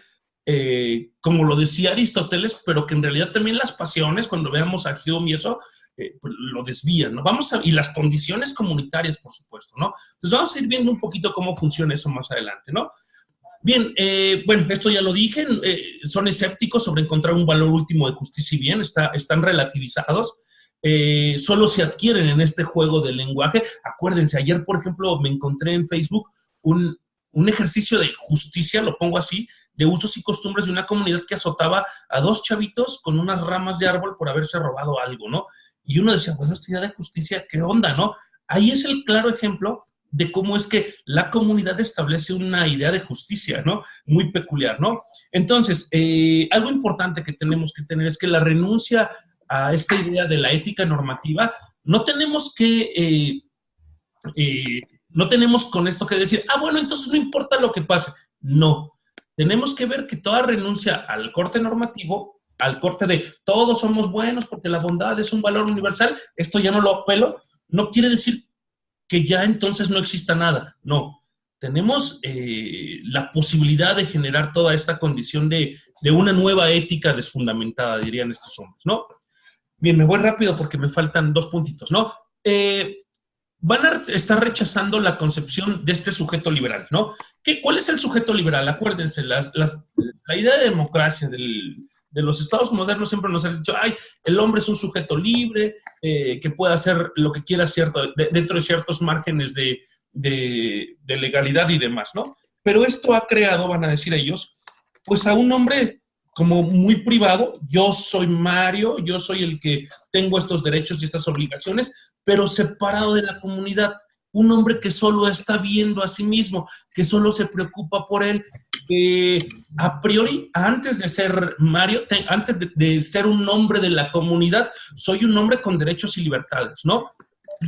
como lo decía Aristóteles, pero que en realidad también las pasiones, cuando veamos a Hume y eso, pues lo desvían, ¿no? Y las condiciones comunitarias, por supuesto, ¿no? Entonces vamos a ir viendo un poquito cómo funciona eso más adelante, ¿no? Bien, bueno, esto ya lo dije, son escépticos sobre encontrar un valor último de justicia y bien, están relativizados, solo se adquieren en este juego del lenguaje. Acuérdense, ayer, por ejemplo, me encontré en Facebook un ejercicio de justicia, lo pongo así, de usos y costumbres de una comunidad que azotaba a dos chavitos con unas ramas de árbol por haberse robado algo, ¿no? Y uno decía, bueno, esta idea de justicia, ¿qué onda, no? Ahí es el claro ejemplo de cómo es que la comunidad establece una idea de justicia, ¿no? Muy peculiar, ¿no? Entonces, algo importante que tenemos que tener es que la renuncia a esta idea de la ética normativa, no tenemos con esto que decir, bueno, entonces no importa lo que pase. No. Tenemos que ver que toda renuncia al corte normativo, al corte de todos somos buenos porque la bondad es un valor universal, esto ya no lo apelo, no quiere decir que ya entonces no exista nada. No, tenemos la posibilidad de generar toda esta condición de una nueva ética desfundamentada, dirían estos hombres, ¿no? Bien, me voy rápido porque me faltan 2 puntitos, ¿no? Van a estar rechazando la concepción de este sujeto liberal, ¿no? ¿Cuál es el sujeto liberal? Acuérdense, la idea de democracia de los estados modernos siempre nos han dicho, el hombre es un sujeto libre, que puede hacer lo que quiera dentro de ciertos márgenes de legalidad y demás, ¿no? Pero esto ha creado, van a decir ellos, pues a un hombre como muy privado. Yo soy Mario, yo soy el que tengo estos derechos y estas obligaciones, pero separado de la comunidad. Un hombre que solo está viendo a sí mismo, que solo se preocupa por él. A priori, antes de ser Mario, antes de ser un hombre de la comunidad, soy un hombre con derechos y libertades, ¿no?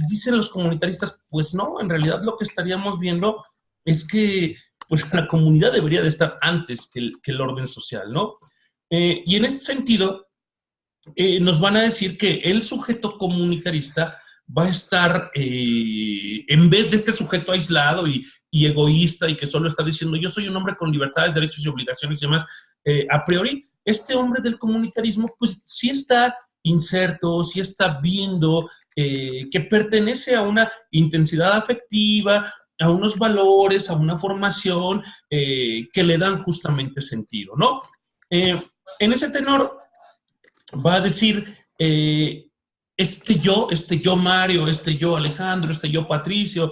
Dicen los comunitaristas, pues no, en realidad lo que estaríamos viendo es que pues, la comunidad debería de estar antes que el orden social, ¿no? Y en este sentido, nos van a decir que el sujeto comunitarista va a estar, en vez de este sujeto aislado y egoísta y que solo está diciendo yo soy un hombre con libertades, derechos y obligaciones y demás, a priori, este hombre del comunitarismo, pues sí está inserto, sí está viendo que pertenece a una intensidad afectiva, a unos valores, a una formación que le dan justamente sentido, ¿no? En ese tenor va a decir, este yo Mario, este yo Alejandro, este yo Patricio,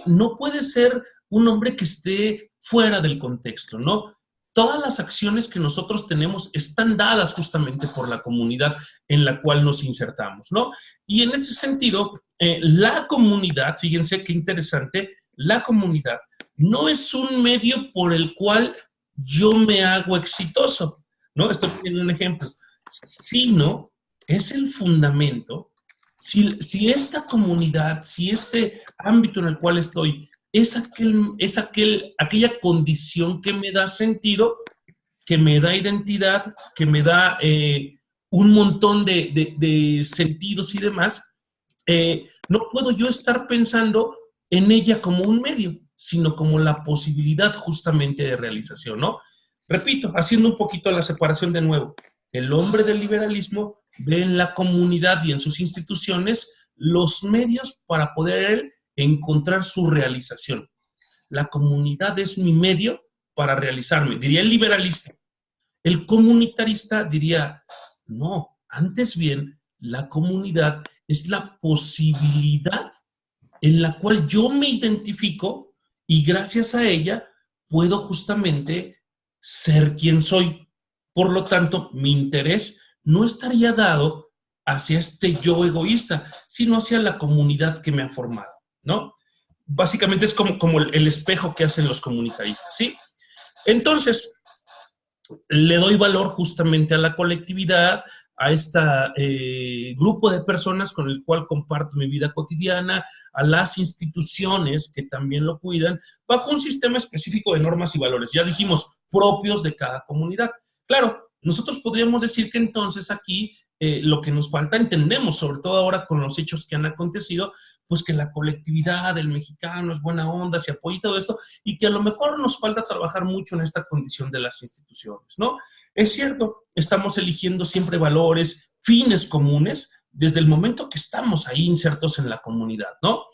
no puede ser un hombre que esté fuera del contexto, ¿no? Todas las acciones que nosotros tenemos están dadas justamente por la comunidad en la cual nos insertamos, ¿no? Y en ese sentido, la comunidad, fíjense qué interesante, la comunidad no es un medio por el cual yo me hago exitoso, ¿no? Estoy poniendo un ejemplo, sino es el fundamento. Si esta comunidad, si este ámbito en el cual estoy es aquella condición que me da sentido, que me da identidad, que me da un montón de sentidos y demás, no puedo yo estar pensando en ella como un medio, sino como la posibilidad justamente de realización, ¿no? Repito, haciendo un poquito la separación de nuevo. El hombre del liberalismo ve en la comunidad y en sus instituciones los medios para poder encontrar su realización. La comunidad es mi medio para realizarme, diría el liberalista. El comunitarista diría, no, antes bien, la comunidad es la posibilidad en la cual yo me identifico y gracias a ella puedo justamente ser quien soy. Por lo tanto, mi interés no estaría dado hacia este yo egoísta, sino hacia la comunidad que me ha formado, ¿no? Básicamente es como el espejo que hacen los comunitaristas, ¿sí? Entonces, le doy valor justamente a la colectividad, a este grupo de personas con el cual comparto mi vida cotidiana, a las instituciones que también lo cuidan, bajo un sistema específico de normas y valores, ya dijimos, propios de cada comunidad. Claro, nosotros podríamos decir que entonces aquí lo que nos falta, entendemos, sobre todo ahora con los hechos que han acontecido, pues que la colectividad del mexicano es buena onda, se apoya y todo esto, y que a lo mejor nos falta trabajar mucho en esta condición de las instituciones, ¿no? Es cierto, estamos eligiendo siempre valores, fines comunes, desde el momento que estamos ahí insertos en la comunidad, ¿no?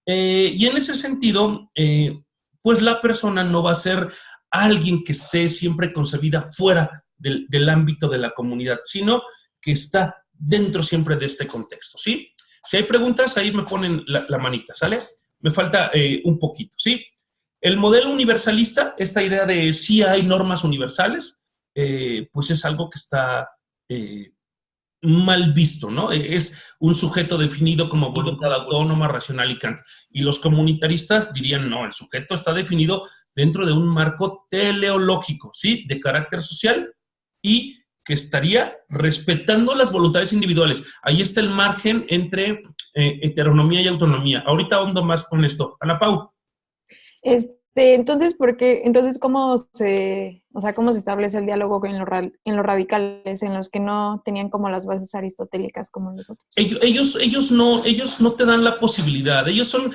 Y en ese sentido, pues la persona no va a ser alguien que esté siempre concebida fuera del ámbito de la comunidad, sino que está dentro siempre de este contexto, ¿sí? Si hay preguntas, ahí me ponen la manita, ¿sale? Me falta un poquito, ¿sí? El modelo universalista, esta idea de sí hay normas universales, pues es algo que está mal visto, ¿no? Es un sujeto definido como voluntad autónoma, racional y Kant. Y los comunitaristas dirían, no, el sujeto está definido dentro de un marco teleológico, ¿sí? De carácter social y que estaría respetando las voluntades individuales. Ahí está el margen entre heteronomía y autonomía. Ahorita ahondo más con esto. Ana Pau. Entonces, ¿cómo se establece el diálogo en los radicales, en los que no tenían como las bases aristotélicas como los otros? Ellos no te dan la posibilidad. Ellos son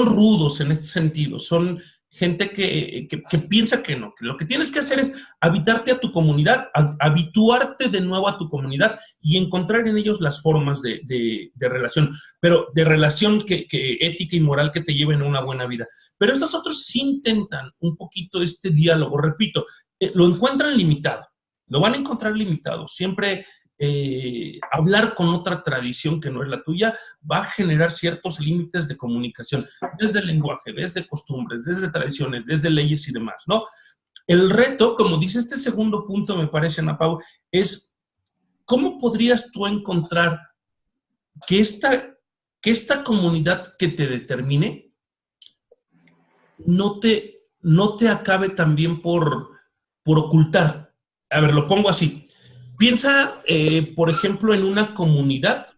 rudos en este sentido. Son gente que piensa que no, que lo que tienes que hacer es habitarte a tu comunidad, habituarte de nuevo a tu comunidad y encontrar en ellos las formas de relación, pero de relación que ética y moral que te lleven a una buena vida. Pero estos otros sí intentan un poquito este diálogo, repito, lo encuentran limitado, lo van a encontrar limitado, siempre hablar con otra tradición que no es la tuya va a generar ciertos límites de comunicación, desde el lenguaje, desde costumbres, desde tradiciones, desde leyes y demás, ¿no? El reto, como dice este segundo punto, me parece, Ana Pau, es ¿cómo podrías tú encontrar que esta comunidad que te determine no te acabe también por ocultar? A ver, lo pongo así. Piensa, por ejemplo, en una comunidad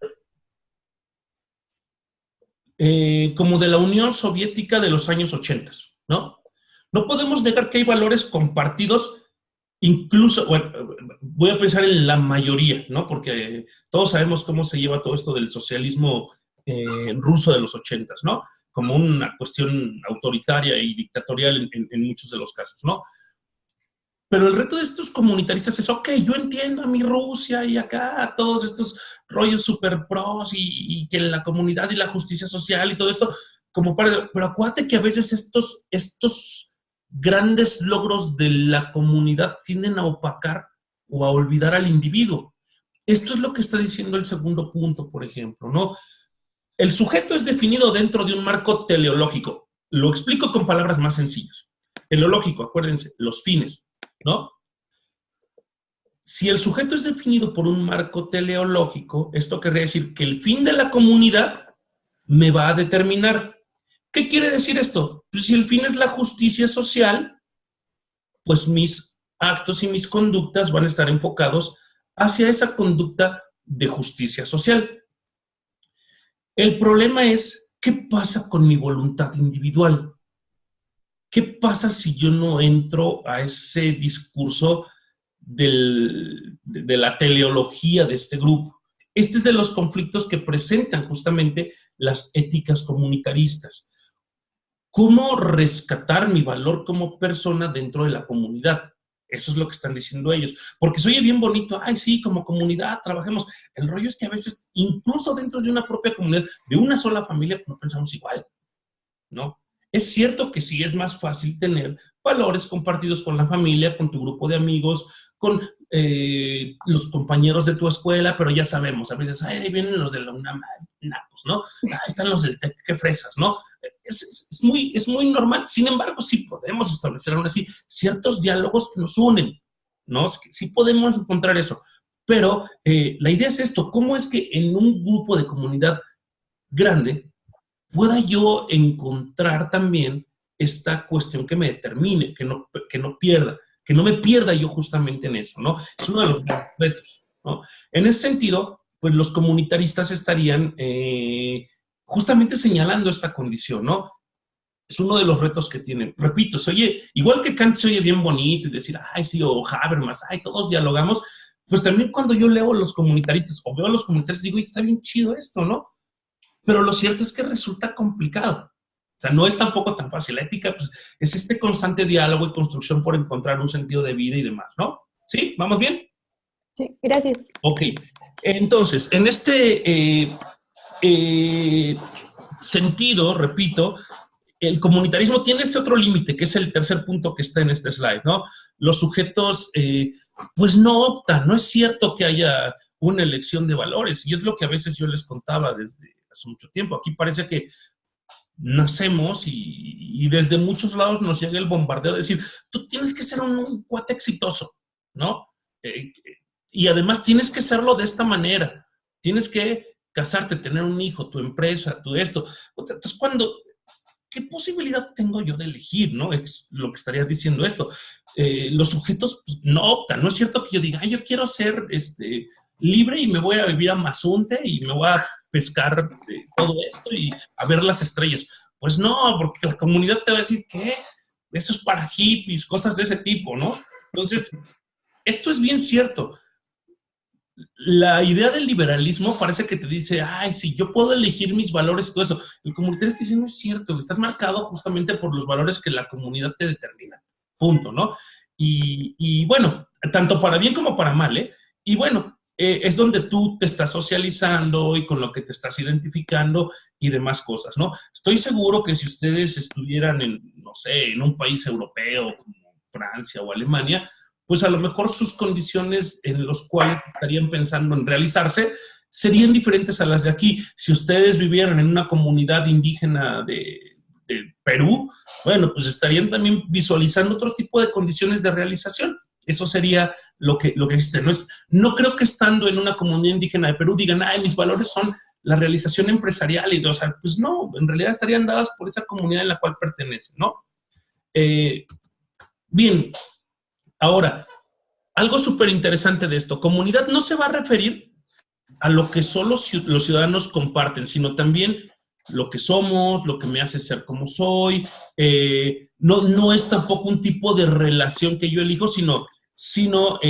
como de la Unión Soviética de los años 80, ¿no? No podemos negar que hay valores compartidos incluso, bueno, voy a pensar en la mayoría, ¿no? Porque todos sabemos cómo se lleva todo esto del socialismo ruso de los 80s, ¿no? Como una cuestión autoritaria y dictatorial en muchos de los casos, ¿no? Pero el reto de estos comunitaristas es, ok, yo entiendo a mi Rusia y acá todos estos rollos super pros y que la comunidad y la justicia social y todo esto, pero acuérdate que a veces estos grandes logros de la comunidad tienden a opacar o a olvidar al individuo. Esto es lo que está diciendo el segundo punto, por ejemplo, ¿no? El sujeto es definido dentro de un marco teleológico. Lo explico con palabras más sencillas. Teleológico, acuérdense, los fines, ¿no? Si el sujeto es definido por un marco teleológico, esto querría decir que el fin de la comunidad me va a determinar. ¿Qué quiere decir esto? Pues si el fin es la justicia social, pues mis actos y mis conductas van a estar enfocados hacia esa conducta de justicia social. El problema es, ¿qué pasa con mi voluntad individual? ¿Qué pasa si yo no entro a ese discurso de la teleología de este grupo? Este es de los conflictos que presentan justamente las éticas comunitaristas. ¿Cómo rescatar mi valor como persona dentro de la comunidad? Eso es lo que están diciendo ellos. Porque se oye bien bonito, ay, sí, como comunidad trabajemos. El rollo es que a veces, incluso dentro de una propia comunidad, de una sola familia, no pensamos igual, ¿no? Es cierto que sí es más fácil tener valores compartidos con la familia, con tu grupo de amigos, con los compañeros de tu escuela, pero ya sabemos, a veces, ay, ahí vienen los de la UNAM, nacos, ¿no? Ahí están los del TEC, qué fresas, ¿no? Es muy normal. Sin embargo, sí podemos establecer aún así ciertos diálogos que nos unen, ¿no? Sí podemos encontrar eso. Pero la idea es esto, ¿cómo es que en un grupo de comunidad grande pueda yo encontrar también esta cuestión que me determine, que no pierda, que no me pierda yo justamente en eso, ¿no? Es uno de los grandes retos, ¿no? En ese sentido, pues los comunitaristas estarían justamente señalando esta condición, ¿no? Es uno de los retos que tienen. Repito, se oye, igual que Kant se oye bien bonito y decir, ay, sí, o Habermas, ay, todos dialogamos, pues también cuando yo leo a los comunitaristas o veo a los comunitaristas digo, está bien chido esto, ¿no? Pero lo cierto es que resulta complicado. O sea, no es tampoco tan fácil. La ética, pues, es este constante diálogo y construcción por encontrar un sentido de vida y demás, ¿no? ¿Sí? ¿Vamos bien? Sí, gracias. Ok. Entonces, en este sentido, repito, el comunitarismo tiene este otro límite, que es el tercer punto que está en este slide, ¿no? Los sujetos, pues, no optan. No es cierto que haya una elección de valores. Y es lo que a veces yo les contaba desde hace mucho tiempo. Aquí parece que nacemos y desde muchos lados nos llega el bombardeo de decir, tú tienes que ser un cuate exitoso, ¿no? Y además tienes que serlo de esta manera. Tienes que casarte, tener un hijo, tu empresa, tu esto. Entonces, ¿qué posibilidad tengo yo de elegir, no? Es lo que estaría diciendo esto. Los sujetos pues, no optan. No es cierto que yo diga, yo quiero ser libre y me voy a vivir a Mazunte y me voy a pescar todo esto y a ver las estrellas. Pues no, porque la comunidad te va a decir que eso es para hippies, cosas de ese tipo, ¿no? Entonces, esto es bien cierto. La idea del liberalismo parece que te dice, ay, sí, yo puedo elegir mis valores y todo eso. El comunitarista dice, no es cierto, estás marcado justamente por los valores que la comunidad te determina. Punto, ¿no? Y bueno, tanto para bien como para mal, ¿eh? Y bueno, es donde tú te estás socializando y con lo que te estás identificando y demás cosas, ¿no? Estoy seguro que si ustedes estuvieran no sé, en un país europeo como Francia o Alemania, pues a lo mejor sus condiciones en las cuales estarían pensando en realizarse serían diferentes a las de aquí. Si ustedes vivieran en una comunidad indígena de Perú, bueno, pues estarían también visualizando otro tipo de condiciones de realización. Eso sería lo que existe. No creo que estando en una comunidad indígena de Perú digan, ay, mis valores son la realización empresarial. O sea, pues no, en realidad estarían dadas por esa comunidad en la cual pertenecen, ¿no? Bien, ahora, algo súper interesante de esto. Comunidad no se va a referir a lo que solo los ciudadanos comparten, sino también lo que somos, lo que me hace ser como soy. No es tampoco un tipo de relación que yo elijo, sino sino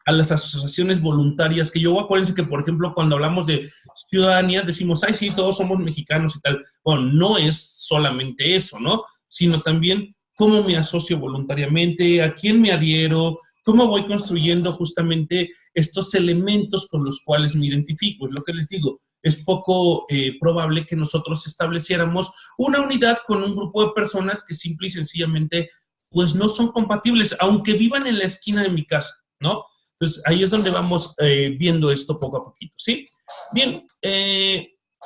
a las asociaciones voluntarias que yo. Acuérdense que, por ejemplo, cuando hablamos de ciudadanía, decimos, ay, sí, todos somos mexicanos y tal. Bueno, no es solamente eso, ¿no? Sino también cómo me asocio voluntariamente, a quién me adhiero, cómo voy construyendo justamente estos elementos con los cuales me identifico. Es lo que les digo, es poco probable que nosotros estableciéramos una unidad con un grupo de personas que simple y sencillamente pues no son compatibles, aunque vivan en la esquina de mi casa, ¿no? Entonces, ahí es donde vamos viendo esto poco a poquito, ¿sí? Bien,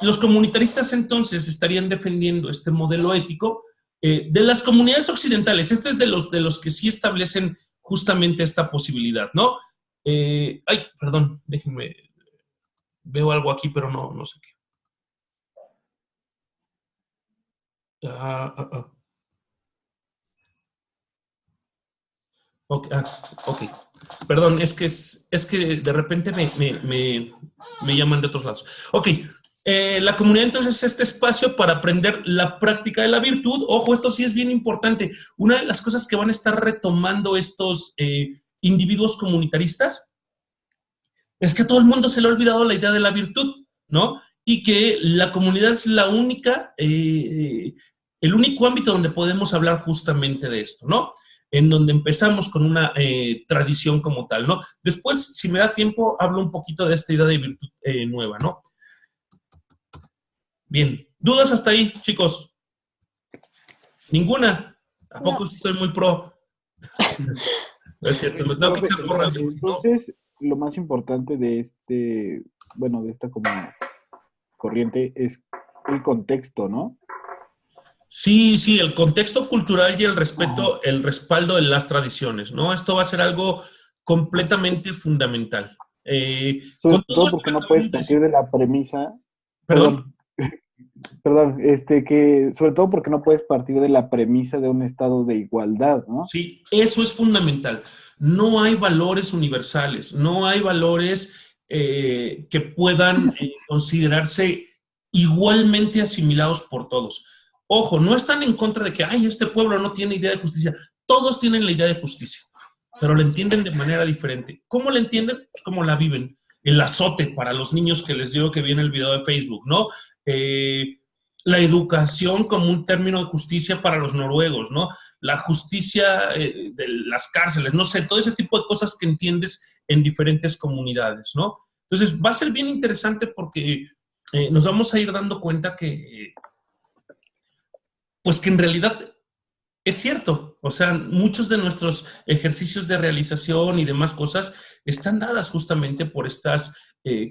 los comunitaristas entonces estarían defendiendo este modelo ético de las comunidades occidentales. Este es de los que sí establecen justamente esta posibilidad, ¿no? Ay, perdón, déjenme, veo algo aquí, pero no sé qué. Okay, ok. Perdón, es que de repente me llaman de otros lados. Ok, la comunidad entonces es este espacio para aprender la práctica de la virtud. Ojo, esto sí es bien importante. Una de las cosas que van a estar retomando estos individuos comunitaristas es que a todo el mundo se le ha olvidado la idea de la virtud, ¿no? Y que la comunidad es la única, el único ámbito donde podemos hablar justamente de esto, ¿no? En donde empezamos con una tradición como tal, ¿no? Después, si me da tiempo, hablo un poquito de esta idea de virtud nueva, ¿no? Bien, ¿dudas hasta ahí, chicos? ¿Ninguna? ¿A poco sí soy muy pro? No es cierto, me tengo que echar porras. Entonces, lo más importante de de esta como corriente es el contexto, ¿no? Sí, el contexto cultural y el respeto, el respaldo de las tradiciones, ¿no? Esto va a ser algo completamente fundamental. Sobre todo porque no puedes partir de la premisa. Perdón. Perdón, que sobre todo porque no puedes partir de la premisa de un estado de igualdad, ¿no? Sí, eso es fundamental. No hay valores universales, no hay valores que puedan considerarse igualmente asimilados por todos. Ojo, no están en contra de que, ay, este pueblo no tiene idea de justicia. Todos tienen la idea de justicia, pero la entienden de manera diferente. ¿Cómo la entienden? Pues como la viven. El azote para los niños que les digo que viene el video de Facebook, ¿no? La educación como un término de justicia para los noruegos, ¿no? La justicia de las cárceles, no sé, todo ese tipo de cosas que entiendes en diferentes comunidades, ¿no? Entonces, va a ser bien interesante porque nos vamos a ir dando cuenta que pues que en realidad es cierto. O sea, muchos de nuestros ejercicios de realización y demás cosas están dadas justamente por estas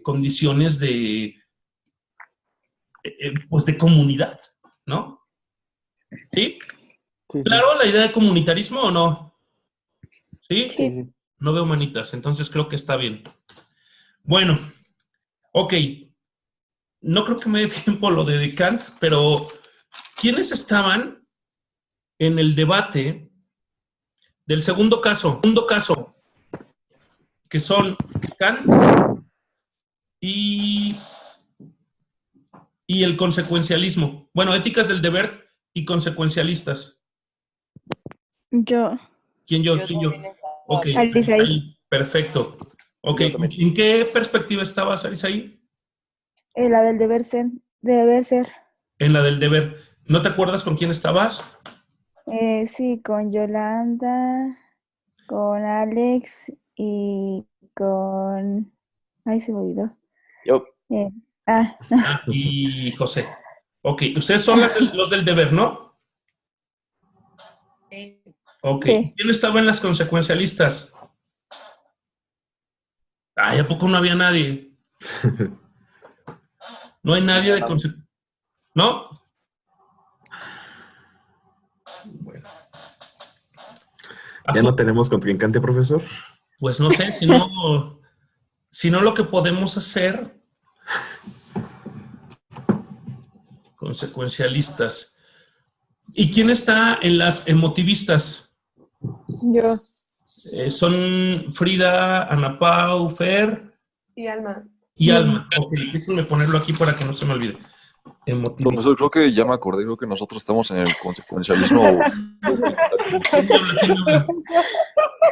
condiciones de, pues de comunidad, ¿no? ¿Sí? Sí. ¿Claro la idea de comunitarismo o no? ¿Sí? Sí. No veo manitas, entonces creo que está bien. Bueno, ok. No creo que me dé tiempo lo de Kant, pero ¿quiénes estaban en el debate del segundo caso, que son Kant y el consecuencialismo? Bueno, éticas del deber y consecuencialistas. Yo. ¿Quién yo? Ok, Arisaí. Perfecto. Ok, ¿en qué perspectiva estabas, Arisaí? La del deber ser. En la del deber. ¿No te acuerdas con quién estabas? Sí, con Yolanda, con Alex y con... Ay, se me olvidó. Yo. Y José. Ok, ustedes son los del deber, ¿no? Sí. Ok, Sí. ¿quién estaba en las consecuencialistas? Ay, ¿a poco no había nadie? No hay nadie de consecuencialistas. ¿No? Bueno. ¿Ya no tenemos contrincante, profesor? Pues no sé, si no lo que podemos hacer... Consecuencialistas. ¿Y quién está en las emotivistas? Yo. Son Frida, Ana Pau, Fer Y Alma. y Alma. Ok, déjenme ponerlo aquí para que no se me olvide. Emotivismo. Profesor, creo que ya me acordé, creo que nosotros estamos en el consecuencialismo. ¿Quién habla?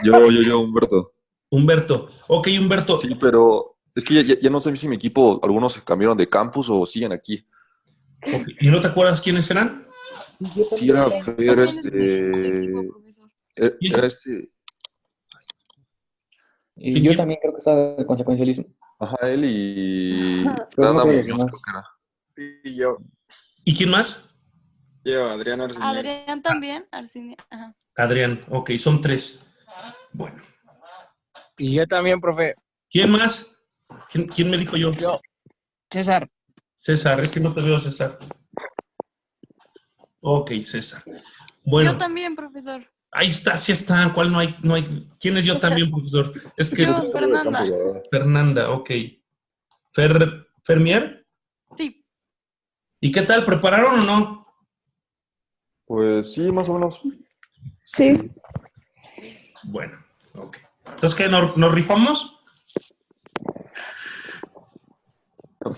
¿Quién habla? Yo, Humberto. Humberto. Ok, Humberto. Sí, pero es que ya no sé si mi equipo, algunos se cambiaron de campus o siguen aquí. Ok, ¿y no te acuerdas quiénes eran? Sí, era Fer, También estoy en su equipo, profesor. era Y yo también creo que estaba de consecuencialismo. ajá, él y Pero no Fernanda creo los Muñoz, demás. creo que era. Y yo, ¿Y quién más? Adrián Arcinier. Adrián también, Arcinia. Ajá. Adrián. Ok, son 3. Bueno. Y yo también, profe. ¿Quién más? ¿Quién me dijo yo? Yo, César. César, es que no te veo, César. Ok, César. Bueno, Yo también, profesor. ahí está, sí está. ¿Cuál no hay? ¿Quién es yo también, profesor? Es que Yo, Fernanda. Fernanda, ok. ¿Fermier? Sí. ¿Y qué tal? ¿Prepararon o no? Pues sí, más o menos. Sí. Bueno, ok. Entonces, ¿qué? ¿Nos rifamos?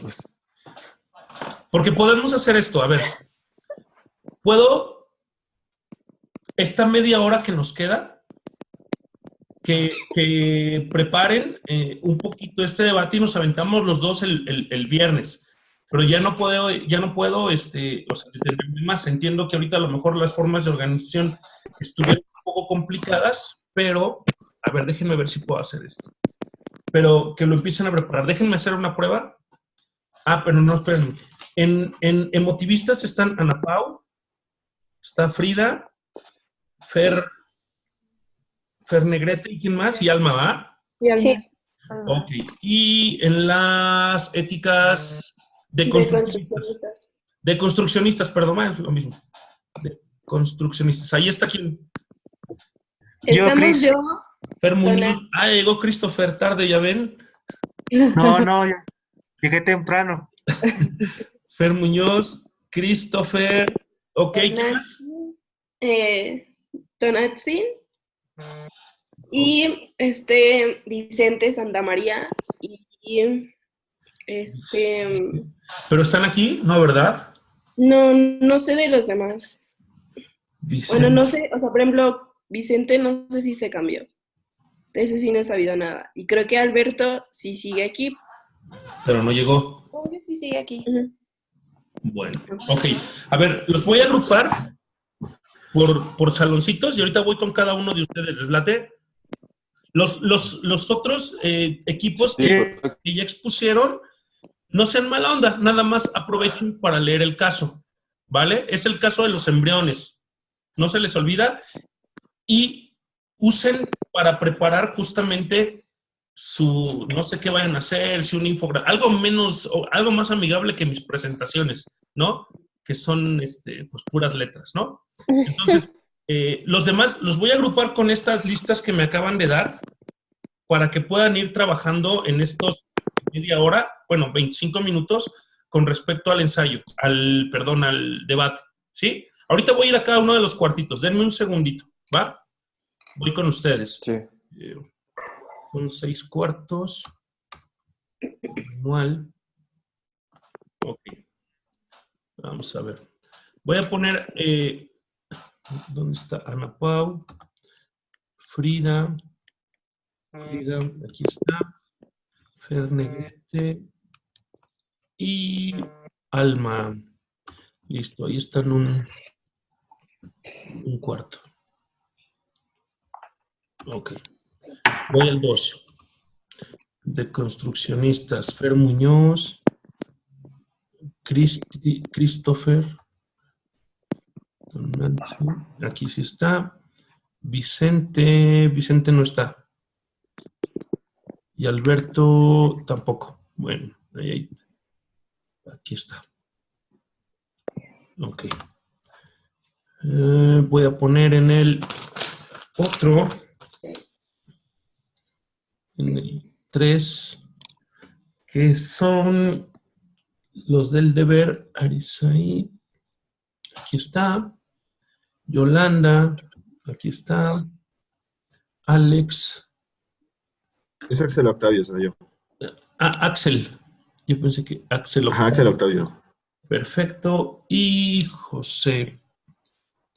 Pues, Porque podemos hacer esto. A ver, ¿puedo esta media hora que nos queda que preparen un poquito este debate y nos aventamos los dos el viernes? Pero ya no puedo, o sea, detenerme más. Entiendo que ahorita a lo mejor las formas de organización estuvieron un poco complicadas, pero, a ver, déjenme ver si puedo hacer esto. Pero que lo empiecen a preparar. Déjenme hacer una prueba. Ah, pero no, espérenme. En emotivistas están Ana Pau, está Frida, Fer Negrete, ¿y quién más? Y Alma, ¿va? Sí. Ok. Y en las éticas de construccionistas. De construccionistas, perdón, es lo mismo. De construccionistas. Ahí está quien. Estamos yo. Fer Muñoz. Ah, llegó Christopher tarde, ya ven. No, ya. Llegué temprano. Fer Muñoz, Christopher. Ok, ¿qué más? Tonatzin y Vicente Santamaría y ¿Pero están aquí? ¿No, verdad? no sé de los demás. Vicente. Bueno, no sé, o sea, por ejemplo, Vicente no sé si se cambió. De ese sí no he sabido nada. Y creo que Alberto sí sigue aquí. Pero no llegó. Obvio sí sigue aquí. Bueno, ok. A ver, los voy a agrupar por saloncitos y ahorita voy con cada uno de ustedes. ¿Les late? Los otros equipos que ya expusieron, no sean mala onda, nada más aprovechen para leer el caso, ¿vale? Es el caso de los embriones. No se les olvida. Y usen para preparar justamente su, no sé qué vayan a hacer, si un infograma, algo más amigable que mis presentaciones, ¿no? Que son, pues, puras letras, ¿no? Entonces, los demás los voy a agrupar con estas listas que me acaban de dar para que puedan ir trabajando en estos media hora, bueno, 25 minutos con respecto al ensayo, al debate, ¿sí? Ahorita voy a ir a cada uno de los cuartitos, denme un segundito, ¿va? Voy con ustedes. Sí. Son 6 cuartos. Manual. Ok. Vamos a ver. Voy a poner... ¿dónde está? Ana Pau. Frida. Aquí está. Fer Negrete. Y Alma. Listo, ahí están un cuarto. Ok. Voy al 2. De construccionistas. Fer Muñoz. Christopher. Aquí sí está. Vicente no está. Y Alberto tampoco. Bueno, ahí. Aquí está. Ok. Voy a poner en el otro. En el 3. Que son los del deber. Arisai. Aquí está. Yolanda. Aquí está. Alex. Es Axel Octavio, soy yo. Ah, Axel. Yo pensé que Axel Ajá, Axel Octavio. Perfecto. Y José.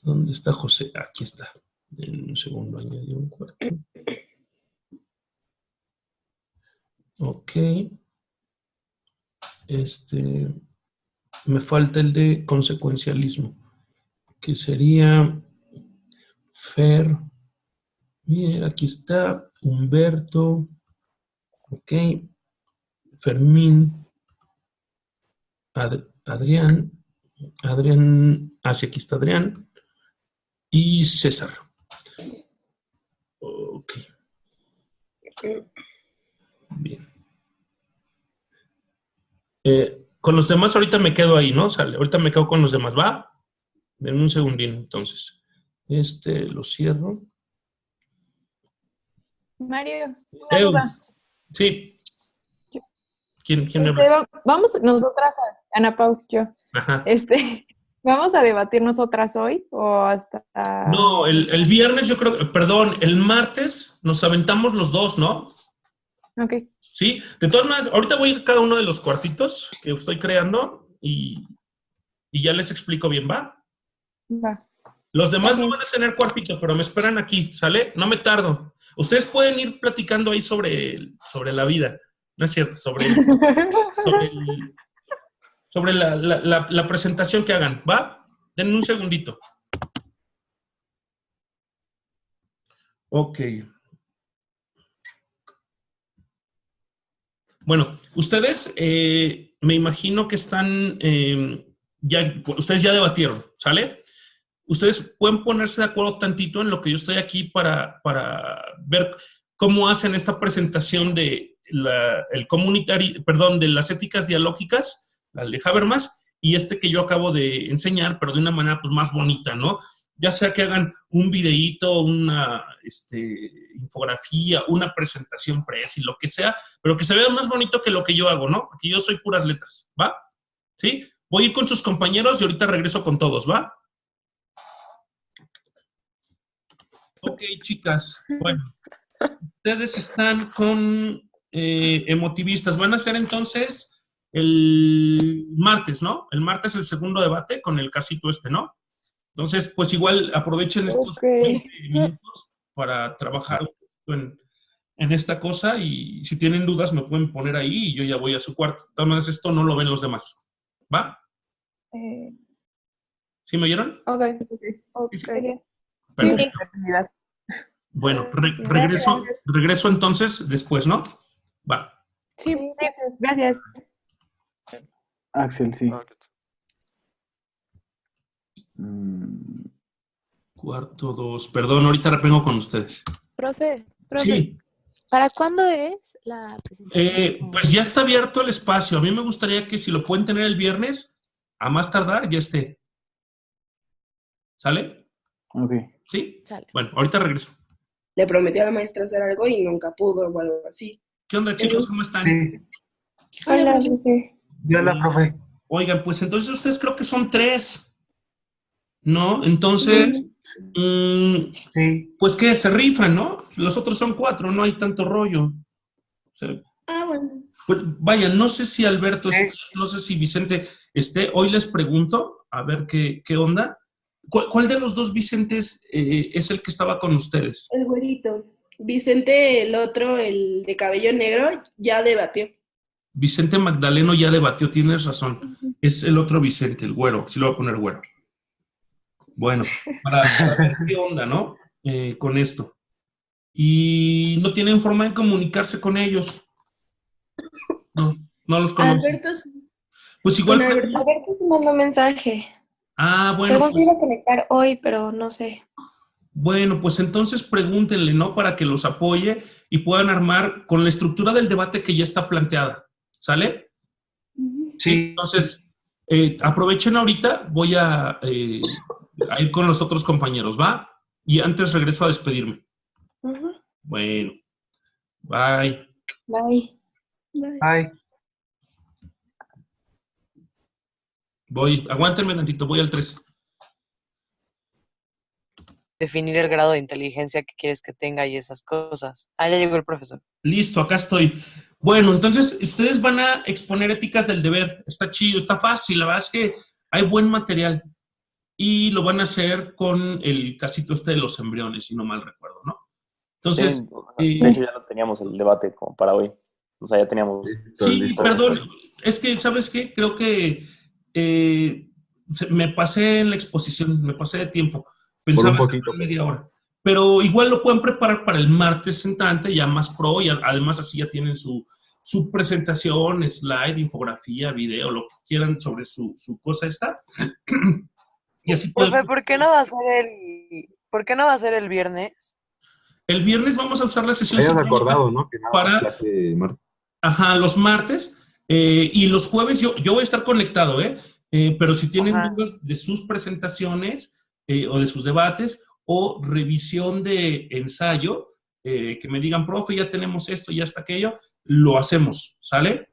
¿Dónde está José? Aquí está. En un segundo añadí un cuarto. Ok. Me falta el de consecuencialismo, que sería Fer. Mira, aquí está Humberto. Ok. Fermín. Adrián. Hacia aquí está Adrián. Y César. Ok. Bien. Con los demás ahorita me quedo ahí, ¿no? Sale, ahorita me quedo con los demás, ¿va? Denme un segundín, entonces. Lo cierro. Mario, una duda. Sí. ¿Quién habla? Vamos nosotras, Ana Pau, yo. Ajá. ¿Vamos a debatir nosotras hoy o hasta...? No, el viernes yo creo, perdón, el martes nos aventamos los dos, ¿no? Ok. Sí, de todas maneras, ahorita voy a cada uno de los cuartitos que estoy creando y ya les explico bien, ¿va? Va. Los demás no van a tener cuartito, pero me esperan aquí, ¿sale? No me tardo. Ustedes pueden ir platicando ahí sobre la vida, no es cierto, sobre la presentación que hagan, ¿va? Denme un segundito. Ok. Bueno, ustedes me imagino que están, ustedes ya debatieron, ¿sale? Ustedes pueden ponerse de acuerdo tantito en lo que yo estoy aquí para ver cómo hacen esta presentación de de las éticas dialógicas, la de Habermas, y que yo acabo de enseñar, pero de una manera pues, más bonita, ¿no? Ya sea que hagan un videíto, una infografía, una presentación y lo que sea, pero que se vea más bonito que lo que yo hago, ¿no? Porque yo soy puras letras, ¿va? ¿Sí? Voy a ir con sus compañeros y ahorita regreso con todos, ¿va? Ok, chicas. Bueno, ustedes están con emotivistas. Van a hacer entonces el martes, ¿no? El martes el segundo debate con el casito ¿no? Entonces, pues igual aprovechen estos 20 minutos para trabajar en esta cosa y si tienen dudas me pueden poner ahí y yo ya voy a su cuarto. De todas maneras, esto no lo ven los demás. ¿Va? ¿Sí me oyeron? Ok. Sí. Perfecto. Bueno, regreso entonces después, ¿no? Va. Sí, gracias. Axel, sí. Cuarto 2. Perdón, ahorita revengo con ustedes. Profe, Sí. ¿para cuándo es la presentación? Pues ya está abierto el espacio. A mí me gustaría que si lo pueden tener el viernes, a más tardar ya esté. ¿Sale? Ok. ¿Sí? Sale. Bueno, ahorita regreso. Le prometió a la maestra hacer algo y nunca pudo o algo así. ¿Qué onda, chicos? ¿Cómo están? Sí. Hola, profe. Hola, profe. Oigan, pues entonces ustedes creo que son 3, ¿no? Entonces, Sí. pues que se rifan, ¿no? Los otros son 4, no hay tanto rollo. O sea, bueno. pues vaya, no sé si Alberto esté, no sé si Vicente esté. Hoy les pregunto, a ver qué onda. ¿Cuál de los dos Vicentes es el que estaba con ustedes? El güerito. Vicente, el otro, el de cabello negro, ya debatió. Vicente Magdaleno ya debatió, tienes razón. Es el otro Vicente, el güero. Sí lo voy a poner güero. Bueno, para ver qué onda, ¿no? Con esto. Y no tienen forma de comunicarse con ellos. No los conocen. Alberto sí. Pues igual. Alberto se mandó mensaje. Ah, bueno. Según se iba a conectar hoy, pero no sé. Bueno, pues entonces pregúntenle, ¿no? Para que los apoye y puedan armar con la estructura del debate que ya está planteada. ¿Sale? Sí. Entonces, aprovechen ahorita, voy a ir con los otros compañeros, ¿va? Y antes regreso a despedirme. Bueno, bye. Bye. Bye. Aguántenme tantito, voy al 3. Definir el grado de inteligencia que quieres que tenga y esas cosas. Ah, ya llegó el profesor. Listo, acá estoy. Bueno, entonces ustedes van a exponer éticas del deber. Está chido, está fácil. La verdad es que hay buen material. Y lo van a hacer con el casito este de los embriones, si no mal recuerdo, ¿no? Entonces... Sí, o sea, de hecho, ya lo teníamos el debate como para hoy. O sea, ya teníamos... Sí, perdón. Es que, ¿sabes qué? Creo que me pasé en la exposición, me pasé de tiempo. Pensaba Por un poquito, media hora. Pero igual lo pueden preparar para el martes entrante, ya más pro, y además así ya tienen su presentación, slide, infografía, video, lo que quieran sobre su cosa esta. Y así pueden... Profe, ¿por qué no va a ser el viernes? El viernes vamos a usar la sesión Habías acordado, ¿no? Que nada más para clase martes. Ajá, los martes. Y los jueves yo voy a estar conectado, pero si tienen dudas de sus presentaciones o de sus debates o revisión de ensayo, que me digan, profe, ya tenemos esto, ya está aquello, lo hacemos, ¿sale?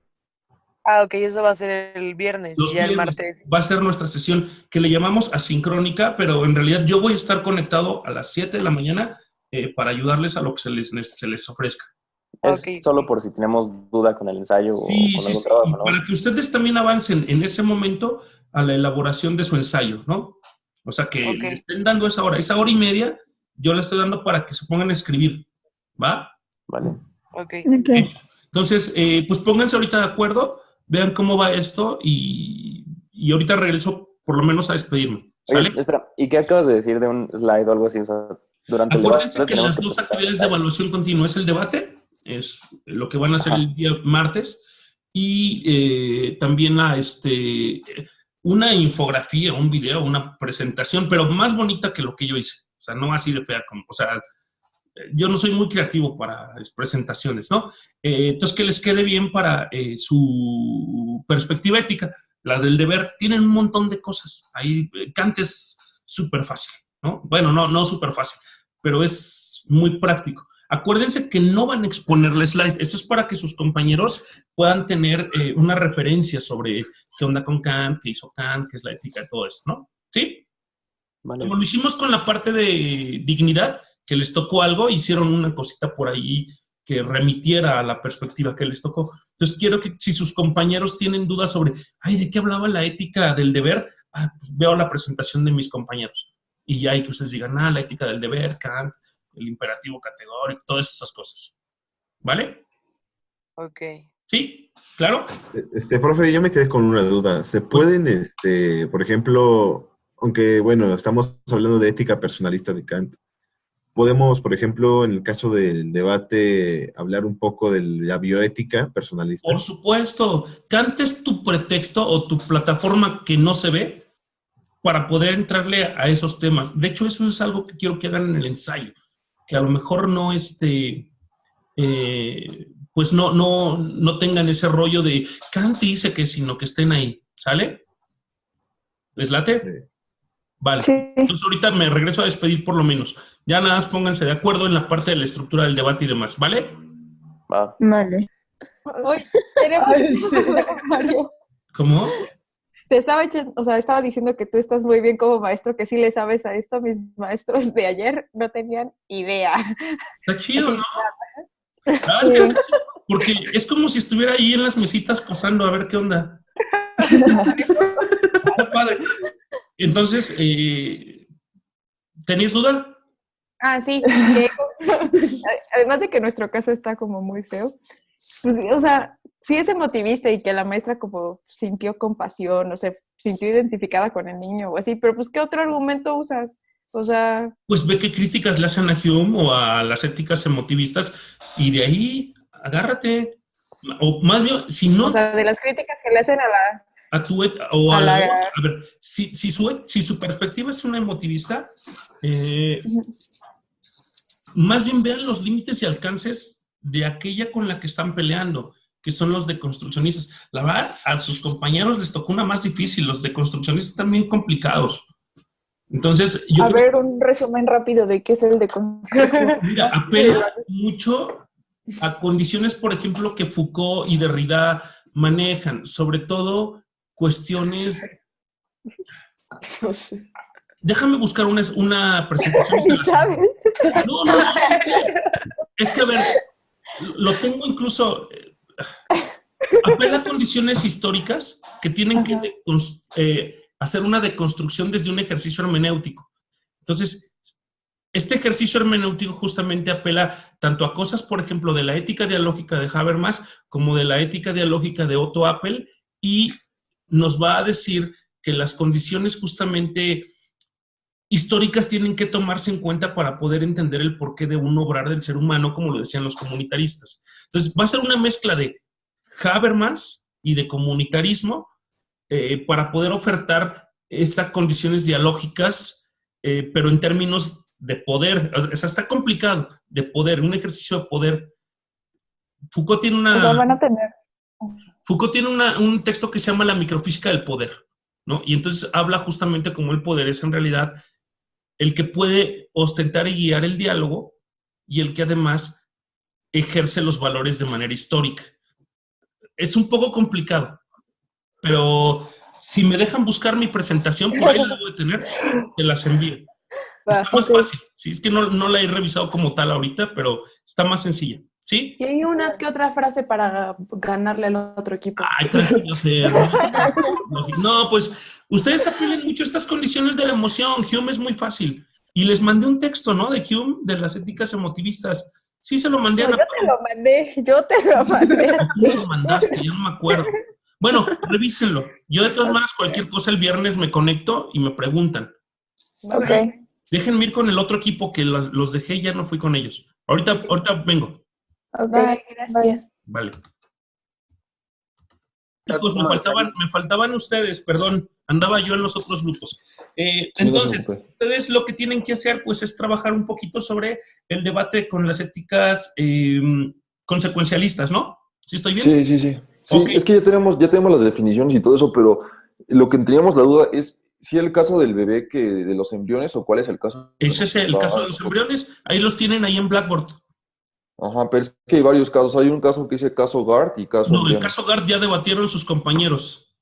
Ah, ok, eso va a ser el viernes Los y ya el viernes martes. va a ser nuestra sesión que le llamamos asincrónica, pero en realidad yo voy a estar conectado a las 7 de la mañana para ayudarles a lo que se les ofrezca. Es solo por si tenemos duda con el ensayo o con algún trabajo, ¿no? Para que ustedes también avancen en ese momento a la elaboración de su ensayo, ¿no? O sea, que le estén dando esa hora y media, yo le estoy dando para que se pongan a escribir, ¿va? Vale. Ok. Entonces, pues pónganse ahorita de acuerdo, vean cómo va esto y ahorita regreso por lo menos a despedirme, ¿sale? Oye, espera, ¿y qué acabas de decir de un slide o algo así? O sea, durante Acuérdense el que las dos actividades de evaluación continua es el debate, es lo que van a hacer el día martes, y también una infografía, un video, una presentación, pero más bonita que lo que yo hice. O sea, no así de fea como, o sea, yo no soy muy creativo para presentaciones, ¿no? Entonces, que les quede bien para su perspectiva ética. La del deber, tienen un montón de cosas. Ahí, Kant es súper fácil, ¿no? Bueno, no súper fácil, pero es muy práctico. Acuérdense que no van a exponer la slide. Eso es para que sus compañeros puedan tener una referencia sobre qué onda con Kant, qué hizo Kant, qué es la ética, todo eso, ¿no? ¿Sí? Vale. Como lo hicimos con la parte de dignidad, que les tocó algo, hicieron una cosita por ahí que remitiera a la perspectiva que les tocó. Entonces, quiero que si sus compañeros tienen dudas sobre, ay, ¿de qué hablaba la ética del deber? Pues veo la presentación de mis compañeros. Y ya hay que ustedes digan, la ética del deber, Kant, el imperativo categórico, todas esas cosas. ¿Vale? Ok. ¿Sí? ¿Claro? Profe, yo me quedé con una duda. ¿Se pueden, por ejemplo, aunque, bueno, estamos hablando de ética personalista de Kant, podemos, por ejemplo, en el caso del debate, hablar un poco de la bioética personalista? Por supuesto. Kant es tu pretexto o tu plataforma que no se ve para poder entrarle a esos temas. De hecho, eso es algo que quiero que hagan en el ensayo, que a lo mejor no, pues no tengan ese rollo de Kant dice que, sino que estén ahí. ¿Sale? ¿Les late? Sí. Vale. Sí. Entonces ahorita me regreso a despedir por lo menos. Ya nada más pónganse de acuerdo en la parte de la estructura del debate y demás. ¿Vale? Va. Vale. Hoy tenemos Mario. ¿Cómo? Te estaba estaba diciendo que tú estás muy bien como maestro, que sí le sabes a esto. Mis maestros de ayer no tenían idea. Está chido, ¿no? Sí. Porque es como si estuviera ahí en las mesitas pasando a ver qué onda. Está padre. Entonces, ¿tenías duda? Sí. Además de que nuestro caso está como muy feo, pues, sí es emotivista y que la maestra como sintió compasión, se sintió identificada con el niño o así, pero pues, ¿qué otro argumento usas? Pues ve qué críticas le hacen a Hume o a las éticas emotivistas y de ahí agárrate. O más bien, si no... de las críticas que le hacen a ver, si su perspectiva es una emotivista, más bien vean los límites y alcances de aquella con la que están peleando, que son los deconstruccionistas. La verdad, a sus compañeros les tocó una más difícil. Los deconstruccionistas están bien complicados. Entonces, ver, un resumen rápido de qué es el deconstrucción. Mira, apela mucho a condiciones, por ejemplo, que Foucault y Derrida manejan, sobre todo cuestiones... Déjame buscar una presentación. ¿Sabes? No. Es que, a ver, lo tengo incluso... apela a condiciones históricas que tienen que hacer una deconstrucción desde un ejercicio hermenéutico. Entonces, este ejercicio hermenéutico justamente apela tanto a cosas, por ejemplo, de la ética dialógica de Habermas, como de la ética dialógica de Otto Appel, y nos va a decir que las condiciones justamente históricas tienen que tomarse en cuenta para poder entender el porqué de un obrar del ser humano, como lo decían los comunitaristas. Entonces, va a ser una mezcla de Habermas y de comunitarismo para poder ofertar estas condiciones dialógicas, pero en términos de poder. O sea, está complicado, de poder, un ejercicio de poder. Foucault tiene O sea, van a tener... Foucault tiene un texto que se llama La microfísica del poder, ¿no? Y entonces habla justamente cómo el poder es en realidad el que puede ostentar y guiar el diálogo y el que además ejerce los valores de manera histórica. Es un poco complicado, pero si me dejan buscar mi presentación, por ahí la debo de tener, te las envío. Está más fácil, ¿sí? Es que no la he revisado como tal ahorita, pero está más sencilla, ¿sí? Y hay una que otra frase para ganarle al otro equipo. Ay, tranquilo, Fer. No, pues ustedes apelen mucho a estas condiciones de la emoción. Hume es muy fácil. Y les mandé un texto, ¿no? De Hume, de las éticas emotivistas. Sí, se lo mandé a Yo te lo mandé. Tú lo mandaste, yo no me acuerdo. Bueno, revísenlo. Yo de todas maneras, cualquier cosa el viernes me conecto y me preguntan. Ok. Déjenme ir con el otro equipo que los dejé y ya no fui con ellos. Ahorita vengo. Ok, Bye, gracias. Vale. Chicos, me faltaban ustedes, perdón, andaba yo en los otros grupos. Entonces, ustedes lo que tienen que hacer, pues, es trabajar un poquito sobre el debate con las éticas consecuencialistas, ¿no? ¿Sí estoy bien? Sí. Sí, okay. Es que ya tenemos las definiciones y todo eso, pero lo que teníamos la duda es si el caso del bebé que de los embriones o cuál es el caso. Ese es el caso de los embriones. Ahí los tienen ahí en Blackboard. Ajá, pero es que hay varios casos. Hay un caso que dice caso Gard y caso No, embriones. el caso Gard ya debatieron sus compañeros.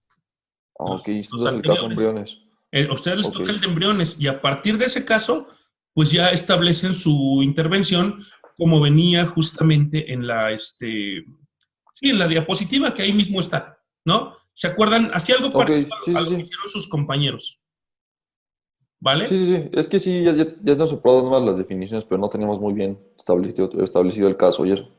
Ok, entonces el caso embriones. A ustedes les toca el de embriones y a partir de ese caso, pues ya establecen su intervención como venía justamente en la, en la diapositiva que ahí mismo está, ¿no? ¿Se acuerdan? Hacía algo parecido a lo que hicieron sus compañeros. ¿Vale? Sí. Es que sí, ya nos aprobado más las definiciones, pero no tenemos muy bien establecido el caso y eso.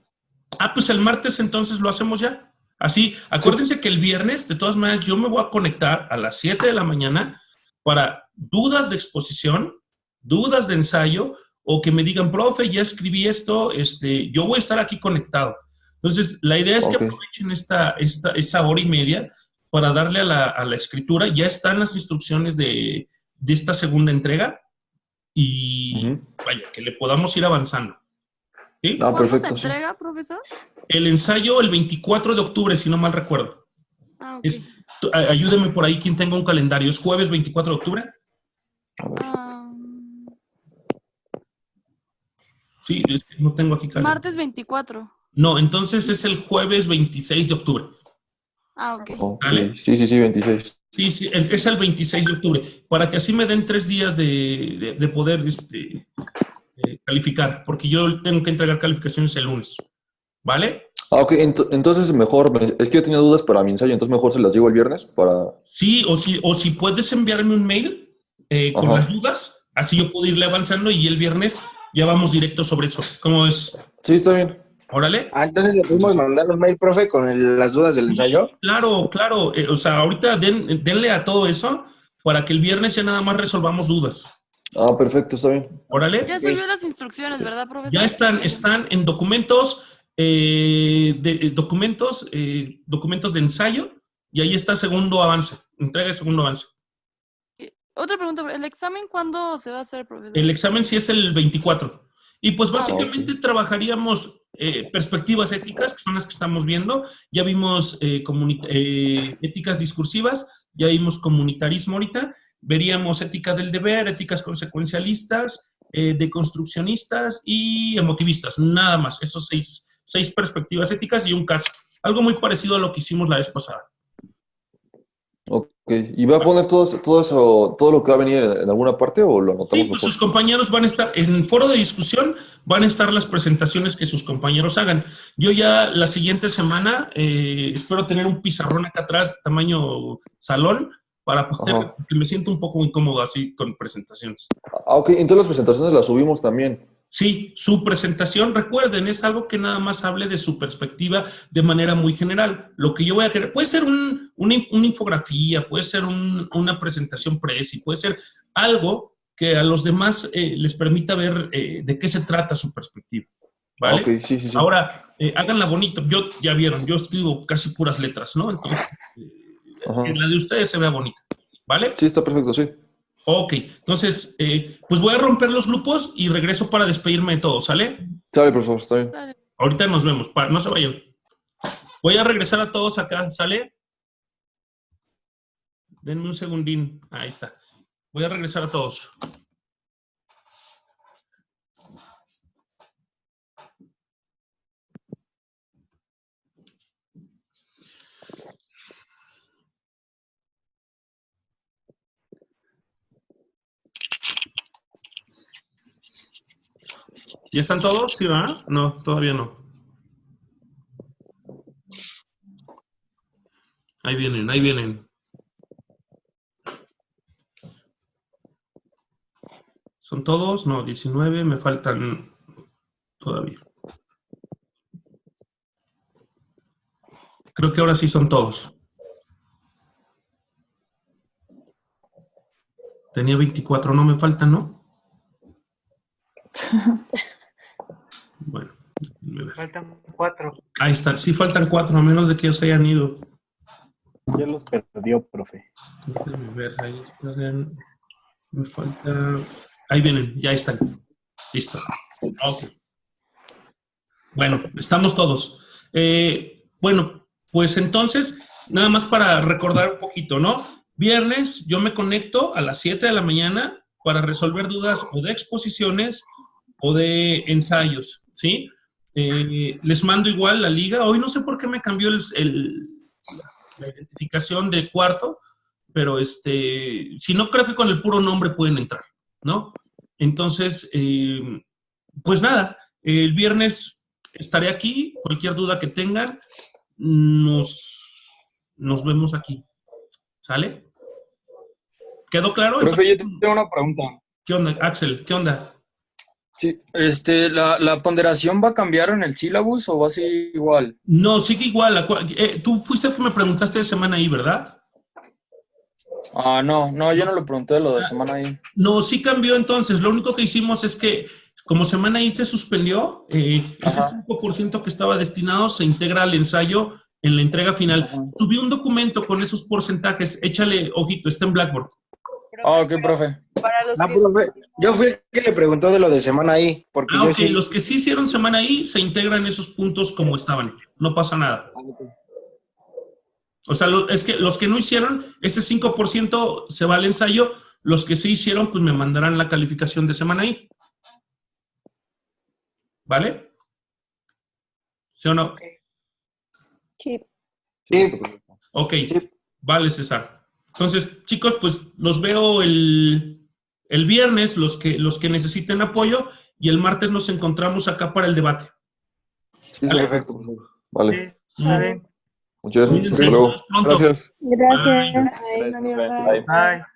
Ah, pues el martes entonces lo hacemos ya. Así, acuérdense que el viernes, de todas maneras, yo me voy a conectar a las 7 de la mañana para dudas de exposición, dudas de ensayo, o que me digan, profe, ya escribí esto, yo voy a estar aquí conectado. Entonces, la idea es que aprovechen esa hora y media para darle a la escritura. Ya están las instrucciones de esta segunda entrega y vaya, que le podamos ir avanzando. ¿Sí? ¿Cuándo se entrega, profesor? El ensayo el 24 de octubre, si no mal recuerdo. Ah, okay. Ayúdenme por ahí quien tenga un calendario. ¿Es jueves 24 de octubre? Sí, no tengo aquí calendario. Martes 24. No, entonces es el jueves 26 de octubre. Ah, ok. ¿Vale? Sí, 26. Sí, es el 26 de octubre, para que así me den 3 días de poder calificar, porque yo tengo que entregar calificaciones el lunes, ¿vale? Ah, ok, entonces mejor, es que yo tenía dudas para mi ensayo, entonces mejor se las digo el viernes para... Sí, o si puedes enviarme un mail con las dudas, así yo puedo irle avanzando y el viernes ya vamos directo sobre eso. ¿Cómo es? Sí, está bien. Órale. Entonces le podemos mandar un mail, profe, con las dudas del ensayo. Claro. O sea, ahorita denle a todo eso para que el viernes ya nada más resolvamos dudas. Ah, perfecto, está bien. Órale. Ya subió las instrucciones, ¿verdad, profesor? Ya están en documentos, documentos de ensayo, y ahí está segundo avance, entrega de segundo avance. Otra pregunta, ¿el examen cuándo se va a hacer, profesor? El examen sí es el 24. Y pues básicamente trabajaríamos perspectivas éticas, que son las que estamos viendo. Ya vimos éticas discursivas, ya vimos comunitarismo ahorita. Veríamos ética del deber, éticas consecuencialistas, deconstruccionistas y emotivistas. Nada más, esos seis perspectivas éticas y un caso. Algo muy parecido a lo que hicimos la vez pasada. Ok. ¿Y va a poner todo eso, todo lo que va a venir en alguna parte o lo anotamos? Sí, pues sus compañeros van a estar, en foro de discusión van a estar las presentaciones que sus compañeros hagan. Yo ya la siguiente semana espero tener un pizarrón acá atrás, tamaño salón, para poder, que me siento un poco incómodo así con presentaciones. Ok, entonces las presentaciones las subimos también. Sí, su presentación, recuerden, es algo que nada más hable de su perspectiva de manera muy general. Lo que yo voy a querer, puede ser una infografía, puede ser una presentación presi, puede ser algo que a los demás les permita ver de qué se trata su perspectiva. ¿Vale? Ok, sí. Ahora, háganla bonito. Ya vieron, yo escribo casi puras letras, ¿no? Entonces, que la de ustedes se vea bonita. ¿Vale? Sí, está perfecto, sí. Ok, entonces, pues voy a romper los grupos y regreso para despedirme de todos, ¿sale? Sale, profesor, está bien. Ahorita nos vemos, no se vayan. Voy a regresar a todos acá, ¿sale? Denme un segundín, ahí está. Voy a regresar a todos. ¿Ya están todos? ¿Sí, va? No, todavía no. Ahí vienen. ¿Son todos? No, 19, me faltan todavía. Creo que ahora sí son todos. Tenía 24, no me faltan, ¿no? Bueno, déjenme ver. Faltan 4. Ahí están, sí faltan 4, a menos de que ya se hayan ido. Ya los perdió, profe. Déjenme ver, ahí están. Me falta... Ahí vienen, ya están. Listo. Ok. Bueno, estamos todos. Bueno, pues entonces, nada más para recordar un poquito, ¿no? Viernes yo me conecto a las 7 de la mañana para resolver dudas o de exposiciones o de ensayos, ¿sí? Les mando igual la liga. Hoy no sé por qué me cambió la identificación de cuarto, pero si no, creo que con el puro nombre pueden entrar, ¿no? Entonces, pues nada, el viernes estaré aquí. Cualquier duda que tengan, nos vemos aquí. ¿Sale? ¿Quedó claro? Profe, yo tengo una pregunta. ¿Qué onda, Axel? ¿Qué onda? Sí, ¿la ponderación va a cambiar en el sílabus o va a ser igual? No, sigue igual. Tú fuiste el que me preguntaste de semana I, ¿verdad? Ah, no, yo no lo pregunté de lo de semana I. No, sí cambió entonces. Lo único que hicimos es que, como semana I se suspendió, ese 5% que estaba destinado se integra al ensayo en la entrega final. Subí un documento con esos porcentajes. Échale ojito, está en Blackboard. Ah, ok, profe. Para los profe, yo fui el que le preguntó de lo de semana I. Porque ok, sí... los que sí hicieron semana I se integran esos puntos como estaban. No pasa nada. O sea, es que los que no hicieron, ese 5% se va al ensayo. Los que sí hicieron, pues me mandarán la calificación de semana I. ¿Vale? ¿Sí o no? Sí. Sí. Ok, vale, César. Entonces, chicos, pues los veo el viernes, los que necesiten apoyo, y el martes nos encontramos acá para el debate. Sí, ¿vale? perfecto. Vale. Está bien. Muchas gracias. Cuídense, Hasta luego. nos vemos pronto. Gracias. Gracias. Bye. Bye.